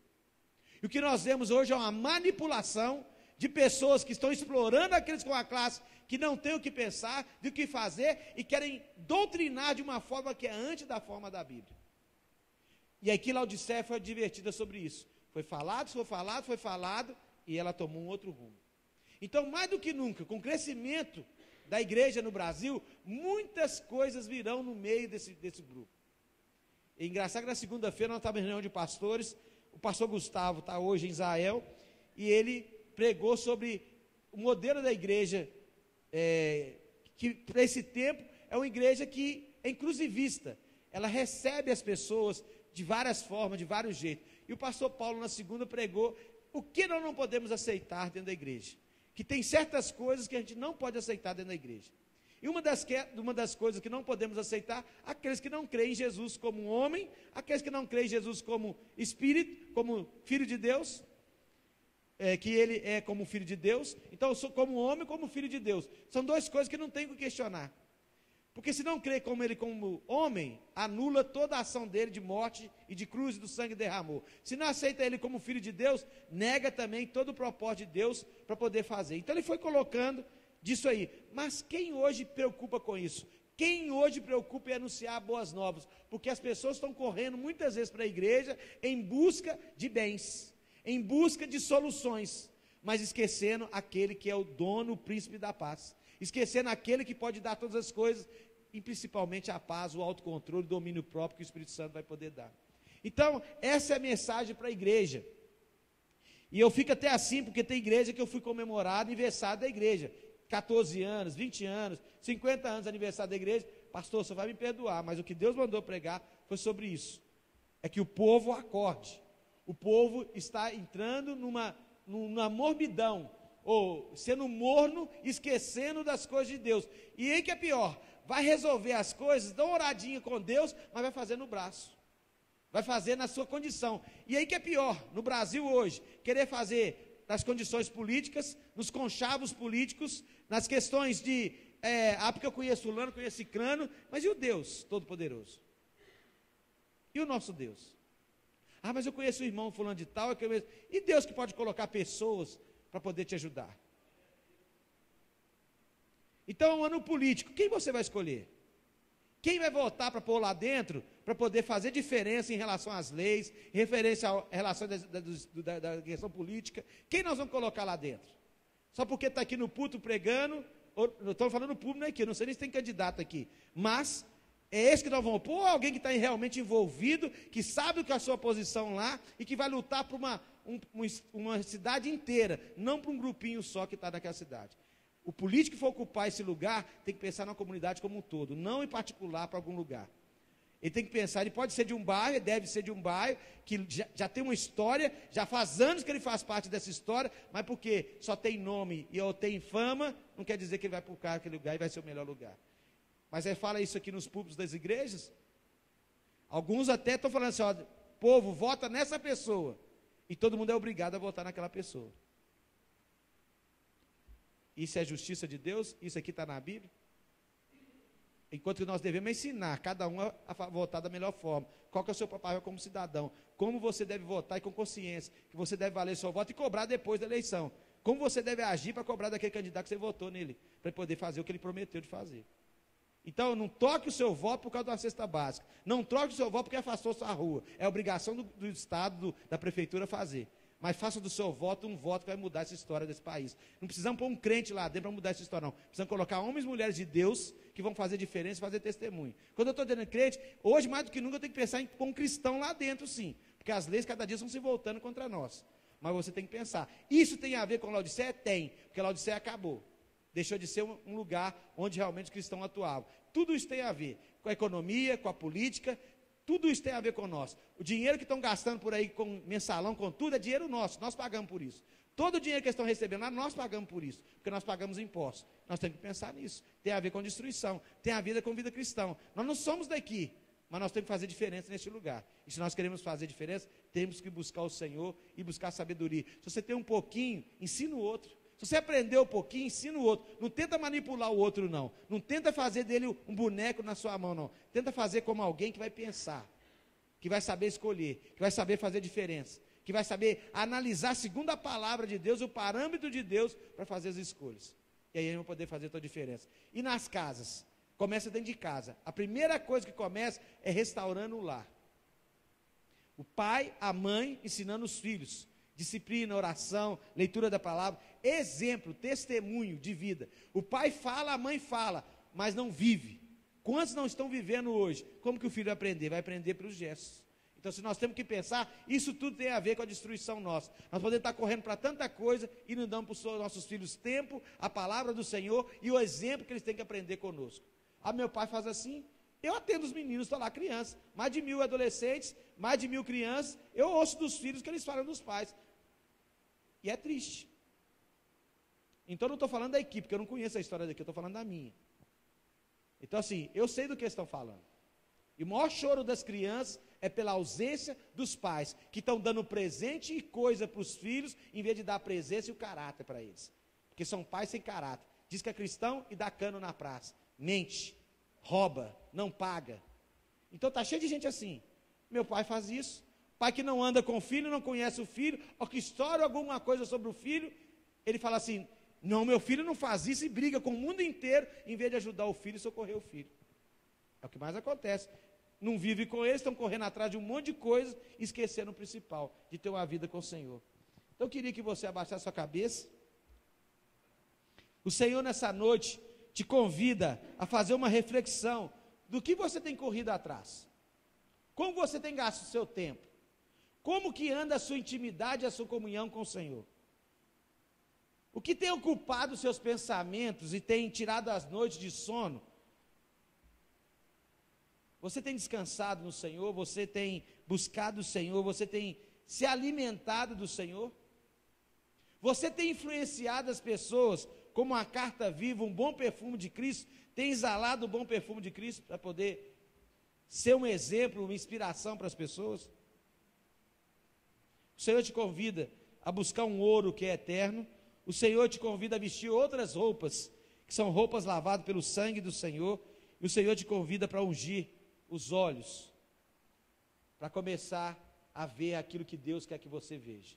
E o que nós vemos hoje é uma manipulação de pessoas que estão explorando aqueles com a classe que não tem o que pensar, de o que fazer, e querem doutrinar de uma forma que é antes da forma da Bíblia. E aqui Laodiceia foi advertida sobre isso. Foi falado, e ela tomou um outro rumo. Então, mais do que nunca, com o crescimento da igreja no Brasil, muitas coisas virão no meio desse grupo. É engraçado que na segunda-feira nós estávamos em reunião de pastores, o pastor Gustavo está hoje em Israel, e ele pregou sobre o modelo da igreja, que para esse tempo é uma igreja que é inclusivista, ela recebe as pessoas de várias formas, de vários jeitos. E o pastor Paulo na segunda pregou o que nós não podemos aceitar dentro da igreja, que tem certas coisas que a gente não pode aceitar dentro da igreja. E uma das coisas que não podemos aceitar, aqueles que não creem em Jesus como um homem, aqueles que não creem em Jesus como Espírito, como Filho de Deus, que ele é como Filho de Deus. Então eu sou como homem, como Filho de Deus. São duas coisas que não tem que questionar. Porque se não crê como ele como homem, anula toda a ação dele de morte e de cruz e do sangue derramou. Se não aceita ele como Filho de Deus, nega também todo o propósito de Deus para poder fazer. Então ele foi colocando disso aí. Mas quem hoje preocupa com isso? Quem hoje preocupa em anunciar boas novas? Porque as pessoas estão correndo muitas vezes para a igreja em busca de bens, em busca de soluções, mas esquecendo aquele que é o dono, o príncipe da paz, esquecendo aquele que pode dar todas as coisas, e principalmente a paz, o autocontrole, o domínio próprio que o Espírito Santo vai poder dar. Então, essa é a mensagem para a igreja. E eu fico até assim, porque tem igreja que eu fui comemorar aniversário da igreja, 14 anos, 20 anos, 50 anos de aniversário da igreja. Pastor, você vai me perdoar, mas o que Deus mandou pregar foi sobre isso. É que o povo acorde. O povo está entrando numa morbidão, ou sendo morno, esquecendo das coisas de Deus. E aí que é pior, vai resolver as coisas, dá uma oradinha com Deus, mas vai fazer no braço. Vai fazer na sua condição. E aí que é pior, no Brasil hoje, querer fazer nas condições políticas, nos conchavos políticos, nas questões de, porque eu conheço fulano, conheço ciclano, mas e o Deus Todo-Poderoso? E o nosso Deus? Mas eu conheço o irmão fulano de tal, e Deus que pode colocar pessoas para poder te ajudar. Então é um ano político, quem você vai escolher? Quem vai votar para pôr lá dentro, para poder fazer diferença em relação às leis, em relação da questão política? Quem nós vamos colocar lá dentro? Só porque está aqui no púlpito pregando, estou falando público aqui, eu não sei nem se tem candidato aqui, mas é esse que nós vamos pôr, alguém que está realmente envolvido, que sabe o que é a sua posição lá, e que vai lutar por uma cidade inteira, não para um grupinho só que está naquela cidade. O político que for ocupar esse lugar, tem que pensar na comunidade como um todo, não em particular para algum lugar. Ele tem que pensar, ele pode ser de um bairro, deve ser de um bairro, que já tem uma história, já faz anos que ele faz parte dessa história, mas porque só tem nome e ou tem fama, não quer dizer que ele vai para aquele lugar e vai ser o melhor lugar. Mas aí fala isso aqui nos púlpitos das igrejas, alguns até estão falando assim, povo, vota nessa pessoa, e todo mundo é obrigado a votar naquela pessoa. Isso é justiça de Deus? Isso aqui está na Bíblia? Enquanto que nós devemos ensinar cada um a votar da melhor forma. Qual que é o seu papel como cidadão? Como você deve votar e com consciência, que você deve valer seu voto e cobrar depois da eleição. Como você deve agir para cobrar daquele candidato que você votou nele, para poder fazer o que ele prometeu de fazer. Então, não troque o seu voto por causa da cesta básica. Não troque o seu voto porque afastou sua rua. É obrigação do Estado, da Prefeitura fazer. Mas faça do seu voto um voto que vai mudar essa história desse país. Não precisamos pôr um crente lá dentro para mudar essa história, não. Precisamos colocar homens e mulheres de Deus que vão fazer diferença e fazer testemunho. Quando eu estou dizendo crente, hoje mais do que nunca eu tenho que pensar em pôr um cristão lá dentro, sim. Porque as leis cada dia estão se voltando contra nós. Mas você tem que pensar. Isso tem a ver com Laodiceia? Tem. Porque Laodiceia acabou. Deixou de ser um lugar onde realmente os cristãos atuavam. Tudo isso tem a ver com a economia, com a política. Tudo isso tem a ver com nós. O dinheiro que estão gastando por aí com mensalão, com tudo, é dinheiro nosso. Nós pagamos por isso. Todo o dinheiro que eles estão recebendo lá, nós pagamos por isso. Porque nós pagamos impostos. Nós temos que pensar nisso. Tem a ver com destruição. Tem a ver com vida cristã. Nós não somos daqui, mas nós temos que fazer diferença neste lugar. E se nós queremos fazer diferença, temos que buscar o Senhor e buscar sabedoria. Se você tem um pouquinho, ensina o outro. Se você aprendeu um pouquinho, ensina o outro. Não tenta manipular o outro, não. Não tenta fazer dele um boneco na sua mão, não. Tenta fazer como alguém que vai pensar, que vai saber escolher, que vai saber fazer diferença, que vai saber analisar segundo a palavra de Deus, o parâmetro de Deus, para fazer as escolhas. E aí ele vai poder fazer toda a diferença. E nas casas? Começa dentro de casa. A primeira coisa que começa é restaurando o lar. O pai, a mãe, ensinando os filhos Disciplina, oração, leitura da palavra, exemplo, testemunho de vida. O pai fala, a mãe fala, mas não vive. Quantos não estão vivendo hoje? Como que o filho vai aprender? Vai aprender pelos gestos. Então, se nós temos que pensar, isso tudo tem a ver com a destruição nossa. Nós podemos estar correndo para tanta coisa e não damos para os nossos filhos tempo, a palavra do Senhor e o exemplo que eles têm que aprender conosco. Ah, meu pai faz assim, eu atendo os meninos, estou lá, crianças, mais de 1000 adolescentes, mais de 1000 crianças, eu ouço dos filhos que eles falam dos pais. E é triste. Então, não estou falando da equipe, porque eu não conheço a história daqui, eu estou falando da minha. Então, assim, eu sei do que eles estão falando. E o maior choro das crianças é pela ausência dos pais, que estão dando presente e coisa para os filhos, em vez de dar a presença e o caráter para eles. Porque são pais sem caráter. Diz que é cristão e dá cano na praça. Mente, rouba, não paga. Então está cheio de gente assim. Meu pai faz isso. Pai que não anda com o filho, não conhece o filho, ou que estoura alguma coisa sobre o filho, ele fala assim, não, meu filho não faz isso e briga com o mundo inteiro, em vez de ajudar o filho e socorrer o filho. É o que mais acontece. Não vive com eles, estão correndo atrás de um monte de coisa, esquecendo o principal, de ter uma vida com o Senhor. Então eu queria que você abaixasse sua cabeça. O Senhor nessa noite te convida a fazer uma reflexão do que você tem corrido atrás. Como você tem gasto o seu tempo? Como que anda a sua intimidade, a sua comunhão com o Senhor? O que tem ocupado os seus pensamentos e tem tirado as noites de sono? Você tem descansado no Senhor? Você tem buscado o Senhor? Você tem se alimentado do Senhor? Você tem influenciado as pessoas como uma carta viva, um bom perfume de Cristo? Tem exalado o bom perfume de Cristo para poder ser um exemplo, uma inspiração para as pessoas? O Senhor te convida a buscar um ouro que é eterno. O Senhor te convida a vestir outras roupas, que são roupas lavadas pelo sangue do Senhor. E o Senhor te convida para ungir os olhos, para começar a ver aquilo que Deus quer que você veja.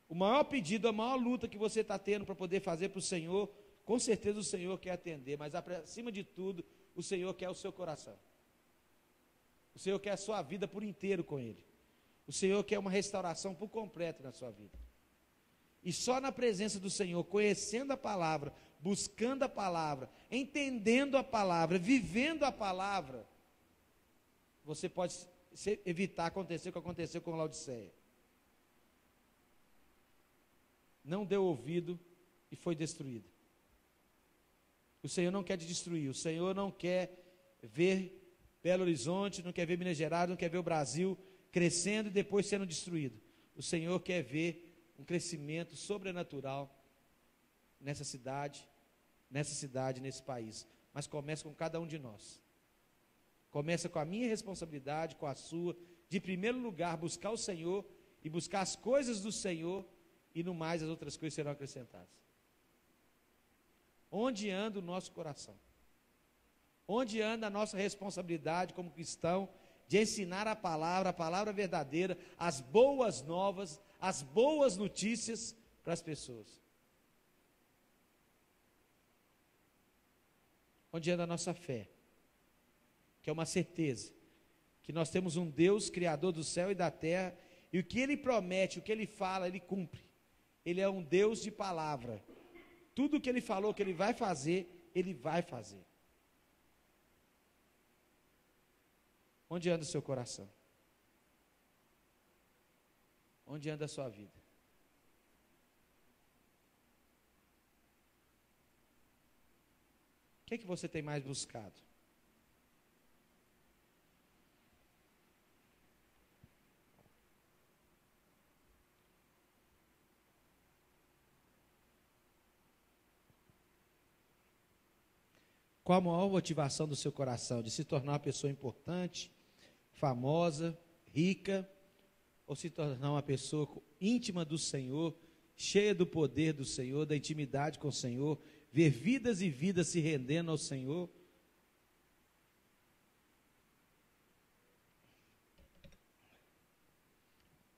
O maior pedido, a maior luta que você está tendo para poder fazer para o Senhor, com certeza o Senhor quer atender, mas acima de tudo, o Senhor quer o seu coração. O Senhor quer a sua vida por inteiro com Ele. O Senhor quer uma restauração por completo na sua vida. E só na presença do Senhor, conhecendo a palavra, buscando a palavra, entendendo a palavra, vivendo a palavra, você pode evitar acontecer o que aconteceu com Laodiceia. Não deu ouvido e foi destruída. O Senhor não quer te destruir, o Senhor não quer ver Belo Horizonte, não quer ver Minas Gerais, não quer ver o Brasil crescendo e depois sendo destruído. O Senhor quer ver um crescimento sobrenatural nessa cidade, nesse país. Mas começa com cada um de nós. Começa com a minha responsabilidade, com a sua, de em primeiro lugar buscar o Senhor e buscar as coisas do Senhor, e no mais as outras coisas serão acrescentadas. Onde anda o nosso coração? Onde anda a nossa responsabilidade como cristão de ensinar a palavra verdadeira, as boas novas, as boas notícias para as pessoas? Onde anda a nossa fé? Que é uma certeza que nós temos um Deus criador do céu e da terra, e o que Ele promete, o que Ele fala, Ele cumpre. Ele é um Deus de palavra. Tudo o que Ele falou que Ele vai fazer, Ele vai fazer. Onde anda o seu coração? Onde anda a sua vida? O que é que você tem mais buscado? Qual a maior motivação do seu coração? De se tornar uma pessoa importante, famosa, rica, ou se tornar uma pessoa íntima do Senhor, cheia do poder do Senhor, da intimidade com o Senhor, ver vidas e vidas se rendendo ao Senhor?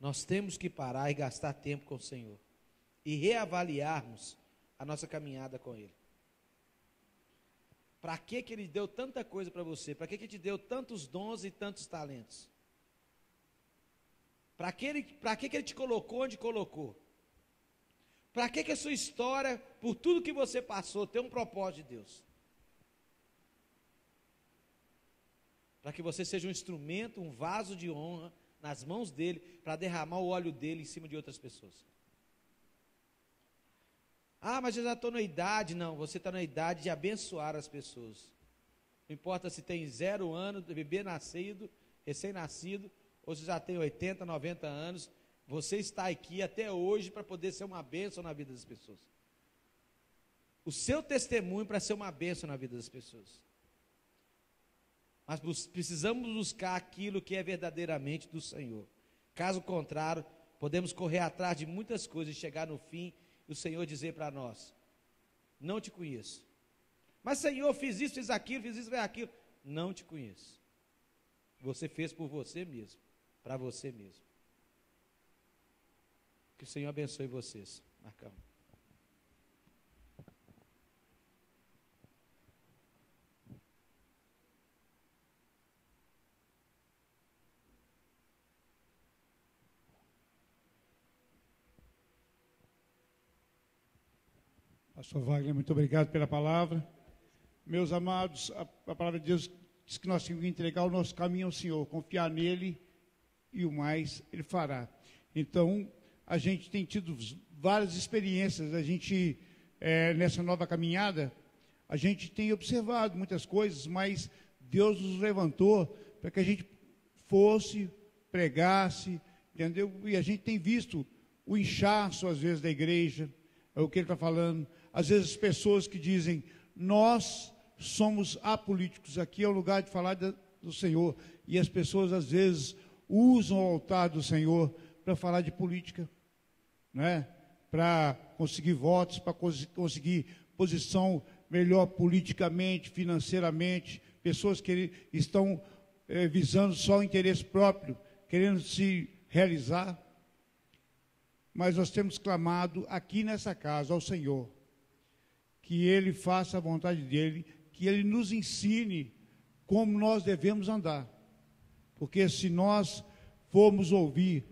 Nós temos que parar e gastar tempo com o Senhor e reavaliarmos a nossa caminhada com Ele. Para que Ele deu tanta coisa para você? Para que Ele te deu tantos dons e tantos talentos? Para que ele te colocou onde colocou? Para que a sua história, por tudo que você passou, tem um propósito de Deus? Para que você seja um instrumento, um vaso de honra nas mãos dele, para derramar o óleo dele em cima de outras pessoas. Ah, mas eu já estou na idade. Não, você está na idade de abençoar as pessoas. Não importa se tem 0 anos, bebê nascido, recém-nascido, ou se já tem 80, 90 anos, você está aqui até hoje para poder ser uma bênção na vida das pessoas. O seu testemunho para ser uma bênção na vida das pessoas. Mas precisamos buscar aquilo que é verdadeiramente do Senhor. Caso contrário, podemos correr atrás de muitas coisas e chegar no fim e o Senhor dizer para nós: não te conheço. Mas Senhor, fiz isso, fiz aquilo, fiz isso, fiz aquilo. Não te conheço. Você fez por você mesmo, para você mesmo. Que o Senhor abençoe vocês. Marcão. Pastor Wagner, muito obrigado pela palavra. Meus amados, a palavra de Deus diz que nós temos que entregar o nosso caminho ao Senhor, confiar nele e o mais Ele fará. Então, a gente tem tido várias experiências, a gente, nessa nova caminhada, a gente tem observado muitas coisas, mas Deus nos levantou para que a gente fosse, pregasse, entendeu? E a gente tem visto o inchaço, às vezes, da igreja, é o que ele está falando. Às vezes, as pessoas que dizem, nós somos apolíticos, aqui é o lugar de falar do Senhor, e as pessoas, às vezes, usam o altar do Senhor para falar de política, né? Para conseguir votos, para conseguir posição melhor politicamente, financeiramente, pessoas que estão visando só o interesse próprio, querendo se realizar. Mas nós temos clamado aqui nessa casa ao Senhor, que Ele faça a vontade dEle, que Ele nos ensine como nós devemos andar. Porque se nós formos ouvir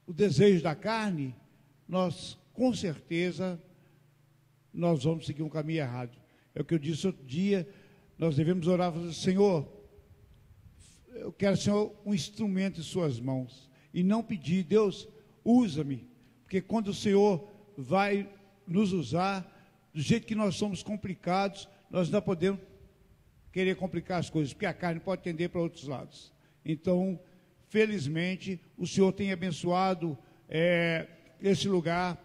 o desejo da carne, nós, com certeza, nós vamos seguir um caminho errado. É o que eu disse outro dia, nós devemos orar e falar, Senhor, eu quero, Senhor, um instrumento em suas mãos. E não pedir, Deus, usa-me. Porque quando o Senhor vai nos usar, do jeito que nós somos complicados, nós não podemos querer complicar as coisas, porque a carne pode tender para outros lados. Então, felizmente, o Senhor tem abençoado esse lugar,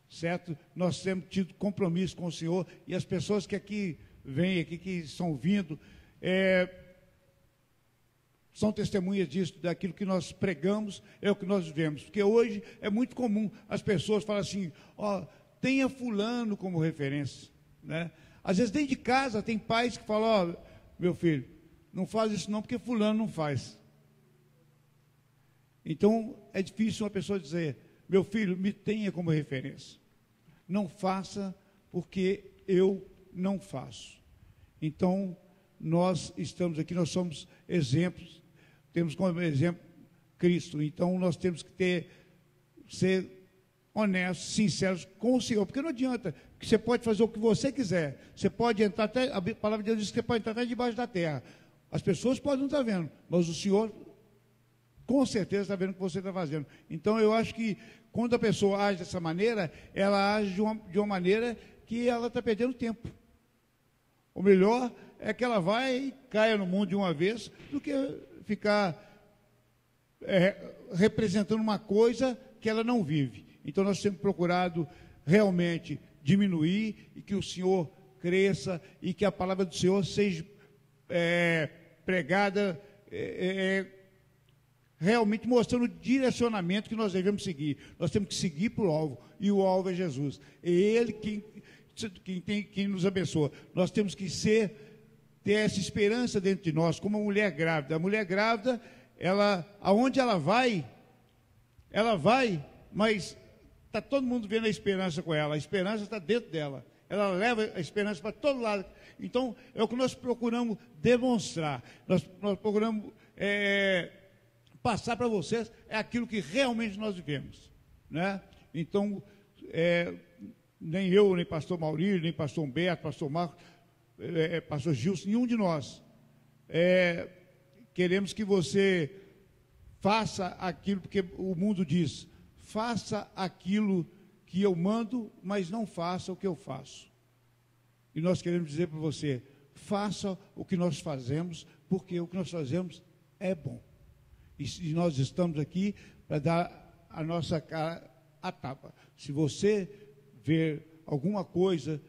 certo? Nós temos tido compromisso com o Senhor, e as pessoas que aqui vêm, aqui que estão vindo, são testemunhas disso, daquilo que nós pregamos, é o que nós vivemos. Porque hoje é muito comum as pessoas falarem assim, tenha fulano como referência, né? Às vezes dentro de casa tem pais que falam, meu filho, não faz isso não, porque fulano não faz. Então, é difícil uma pessoa dizer, meu filho, me tenha como referência. Não faça, porque eu não faço. Então, nós estamos aqui, nós somos exemplos, temos como exemplo Cristo. Então, nós temos que ser honestos, sinceros com o Senhor, porque não adianta, que você pode fazer o que você quiser, você pode entrar até, a palavra de Deus diz que você pode entrar até debaixo da terra, as pessoas podem não estar vendo, mas o Senhor com certeza está vendo o que você está fazendo. Então eu acho que quando a pessoa age dessa maneira, ela age de uma maneira que ela está perdendo tempo. O melhor é que ela vai e caia no mundo de uma vez, do que ficar representando uma coisa que ela não vive. Então nós temos procurado realmente diminuir e que o Senhor cresça e que a palavra do Senhor seja pregada realmente mostrando o direcionamento que nós devemos seguir. Nós temos que seguir para o alvo, e o alvo é Jesus. É Ele quem nos abençoa. Nós temos que ter essa esperança dentro de nós, como a mulher grávida. A mulher grávida, aonde ela vai, mas está todo mundo vendo a esperança com ela. A esperança está dentro dela. Ela leva a esperança para todo lado. Então, é o que nós procuramos demonstrar. Nós procuramos passar para vocês é aquilo que realmente nós vivemos, né? Então, nem eu, nem pastor Maurílio, nem pastor Humberto, pastor Marcos, pastor Gilson, nenhum de nós queremos que você faça aquilo, porque o mundo diz, faça aquilo que eu mando, mas não faça o que eu faço. E nós queremos dizer para você, faça o que nós fazemos, porque o que nós fazemos é bom. E nós estamos aqui para dar a nossa cara a tapa. Se você ver alguma coisa,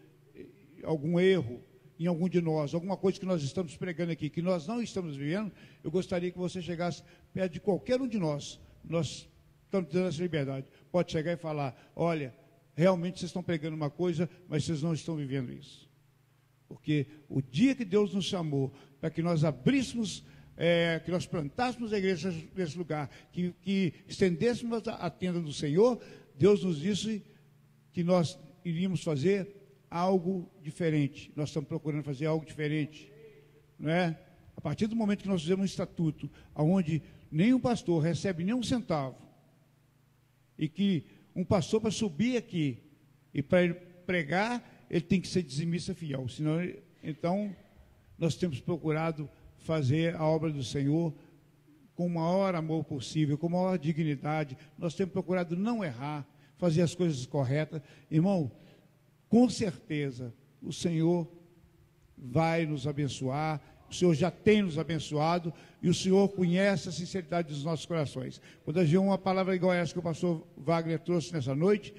algum erro em algum de nós, alguma coisa que nós estamos pregando aqui, que nós não estamos vivendo, eu gostaria que você chegasse perto de qualquer um de nós. Nós estamos dando essa liberdade. Pode chegar e falar, olha, realmente vocês estão pregando uma coisa, mas vocês não estão vivendo isso. Porque o dia que Deus nos chamou para que nós abríssemos, que nós plantássemos a igreja nesse lugar, que estendêssemos a tenda do Senhor, Deus nos disse que nós iríamos fazer algo diferente. Nós estamos procurando fazer algo diferente, não é? A partir do momento que nós fizemos um estatuto, onde nenhum pastor recebe nem um centavo, e que um pastor para subir aqui e para pregar, ele tem que ser dizimista fiel, senão, então, nós temos procurado fazer a obra do Senhor com o maior amor possível, com a maior dignidade. Nós temos procurado não errar, fazer as coisas corretas. Irmão, com certeza, o Senhor vai nos abençoar, o Senhor já tem nos abençoado, e o Senhor conhece a sinceridade dos nossos corações. Quando a gente vê uma palavra igual essa que o pastor Wagner trouxe nessa noite,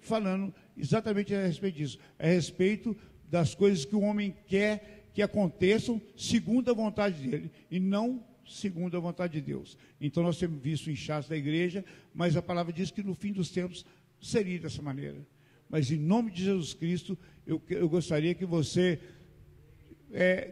falando exatamente a respeito disso, a respeito das coisas que o homem quer que aconteçam segundo a vontade dele, e não segundo a vontade de Deus. Então nós temos visto o inchaço da igreja, mas a palavra diz que no fim dos tempos seria dessa maneira. Mas em nome de Jesus Cristo, eu gostaria que você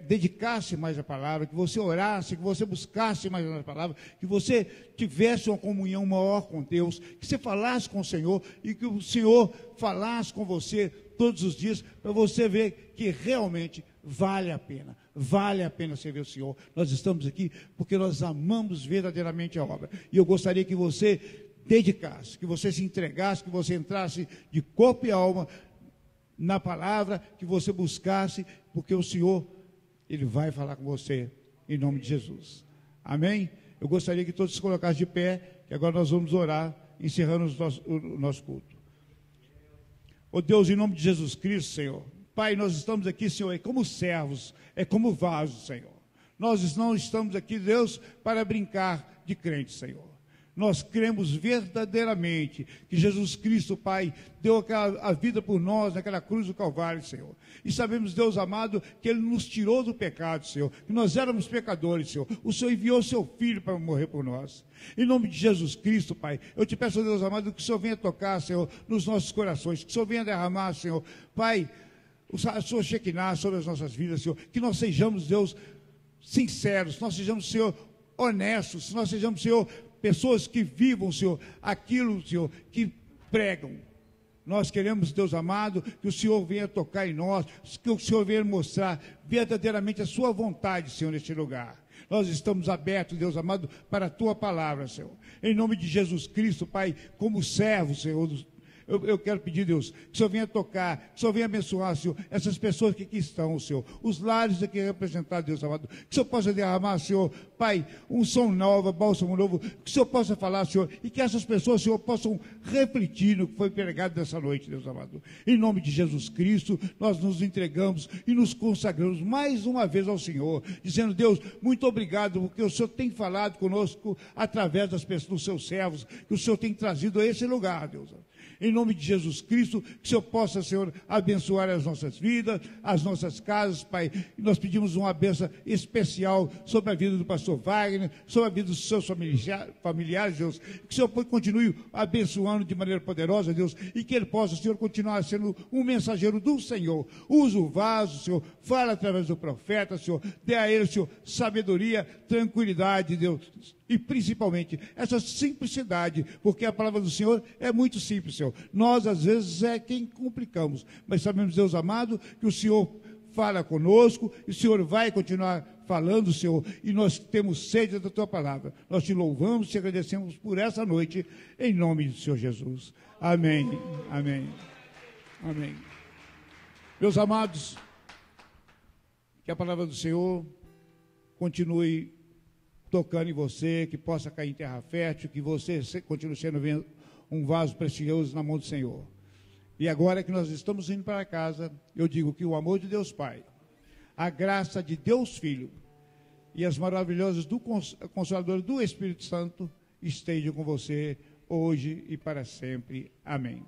dedicasse mais a palavra, que você orasse, que você buscasse mais a palavra, que você tivesse uma comunhão maior com Deus, que você falasse com o Senhor e que o Senhor falasse com você todos os dias, para você ver que realmente vale a pena servir o Senhor. Nós estamos aqui porque nós amamos verdadeiramente a obra, e eu gostaria que você dedicasse, que você se entregasse, que você entrasse de corpo e alma na palavra, que você buscasse, porque o Senhor, Ele vai falar com você, em nome de Jesus. Amém? Eu gostaria que todos se colocassem de pé, que agora nós vamos orar, encerrando o nosso culto. Oh Deus, em nome de Jesus Cristo, Senhor, Pai, nós estamos aqui, Senhor, como servos, como vasos, Senhor. Nós não estamos aqui, Deus, para brincar de crente, Senhor. Nós cremos verdadeiramente que Jesus Cristo, Pai, deu a vida por nós naquela cruz do Calvário, Senhor. E sabemos, Deus amado, que Ele nos tirou do pecado, Senhor, que nós éramos pecadores, Senhor. O Senhor enviou o Seu Filho para morrer por nós. Em nome de Jesus Cristo, Pai, eu te peço, Deus amado, que o Senhor venha tocar, Senhor, nos nossos corações, que o Senhor venha derramar, Senhor, Pai, a Sua Shekinah sobre as nossas vidas, Senhor. Que nós sejamos, Deus, sinceros, nós sejamos, Senhor, honestos, nós sejamos, Senhor, pessoas que vivam, Senhor, aquilo, Senhor, que pregam. Nós queremos, Deus amado, que o Senhor venha tocar em nós, que o Senhor venha mostrar verdadeiramente a Sua vontade, Senhor, neste lugar. Nós estamos abertos, Deus amado, para a Tua palavra, Senhor. Em nome de Jesus Cristo, Pai, como servo, Senhor, eu quero pedir, Deus, que o Senhor venha tocar, que o Senhor venha abençoar, Senhor, essas pessoas que aqui estão, Senhor, os lares aqui representados, Deus amado, que o Senhor possa derramar, Senhor, Pai, um som novo, bálsamo novo, que o Senhor possa falar, Senhor, e que essas pessoas, Senhor, possam refletir no que foi pregado nessa noite, Deus amado. Em nome de Jesus Cristo, nós nos entregamos e nos consagramos mais uma vez ao Senhor, dizendo, Deus, muito obrigado, porque o Senhor tem falado conosco através das pessoas, dos seus servos, que o Senhor tem trazido a esse lugar, Deus. Em nome de Jesus Cristo, que o Senhor possa, Senhor, abençoar as nossas vidas, as nossas casas, Pai. E nós pedimos uma bênção especial sobre a vida do pastor Wagner, sobre a vida dos seus familiares, Deus. Que o Senhor continue abençoando de maneira poderosa, Deus, e que ele possa, Senhor, continuar sendo um mensageiro do Senhor. Usa o vaso, Senhor, fala através do profeta, Senhor, dê a ele, Senhor, sabedoria, tranquilidade, Deus, e principalmente essa simplicidade, porque a palavra do Senhor é muito simples, Senhor. Nós, às vezes, é quem complicamos, mas sabemos, Deus amado, que o Senhor fala conosco, e o Senhor vai continuar falando, Senhor, e nós temos sede da tua palavra. Nós te louvamos e te agradecemos por essa noite, em nome do Senhor Jesus. Amém, amém, amém. Meus amados, que a palavra do Senhor continue tocando em você, que possa cair em terra fértil, que você continue sendo um vaso precioso na mão do Senhor. E agora que nós estamos indo para casa, eu digo que o amor de Deus Pai, a graça de Deus Filho e as maravilhosas do Consolador do Espírito Santo estejam com você hoje e para sempre. Amém.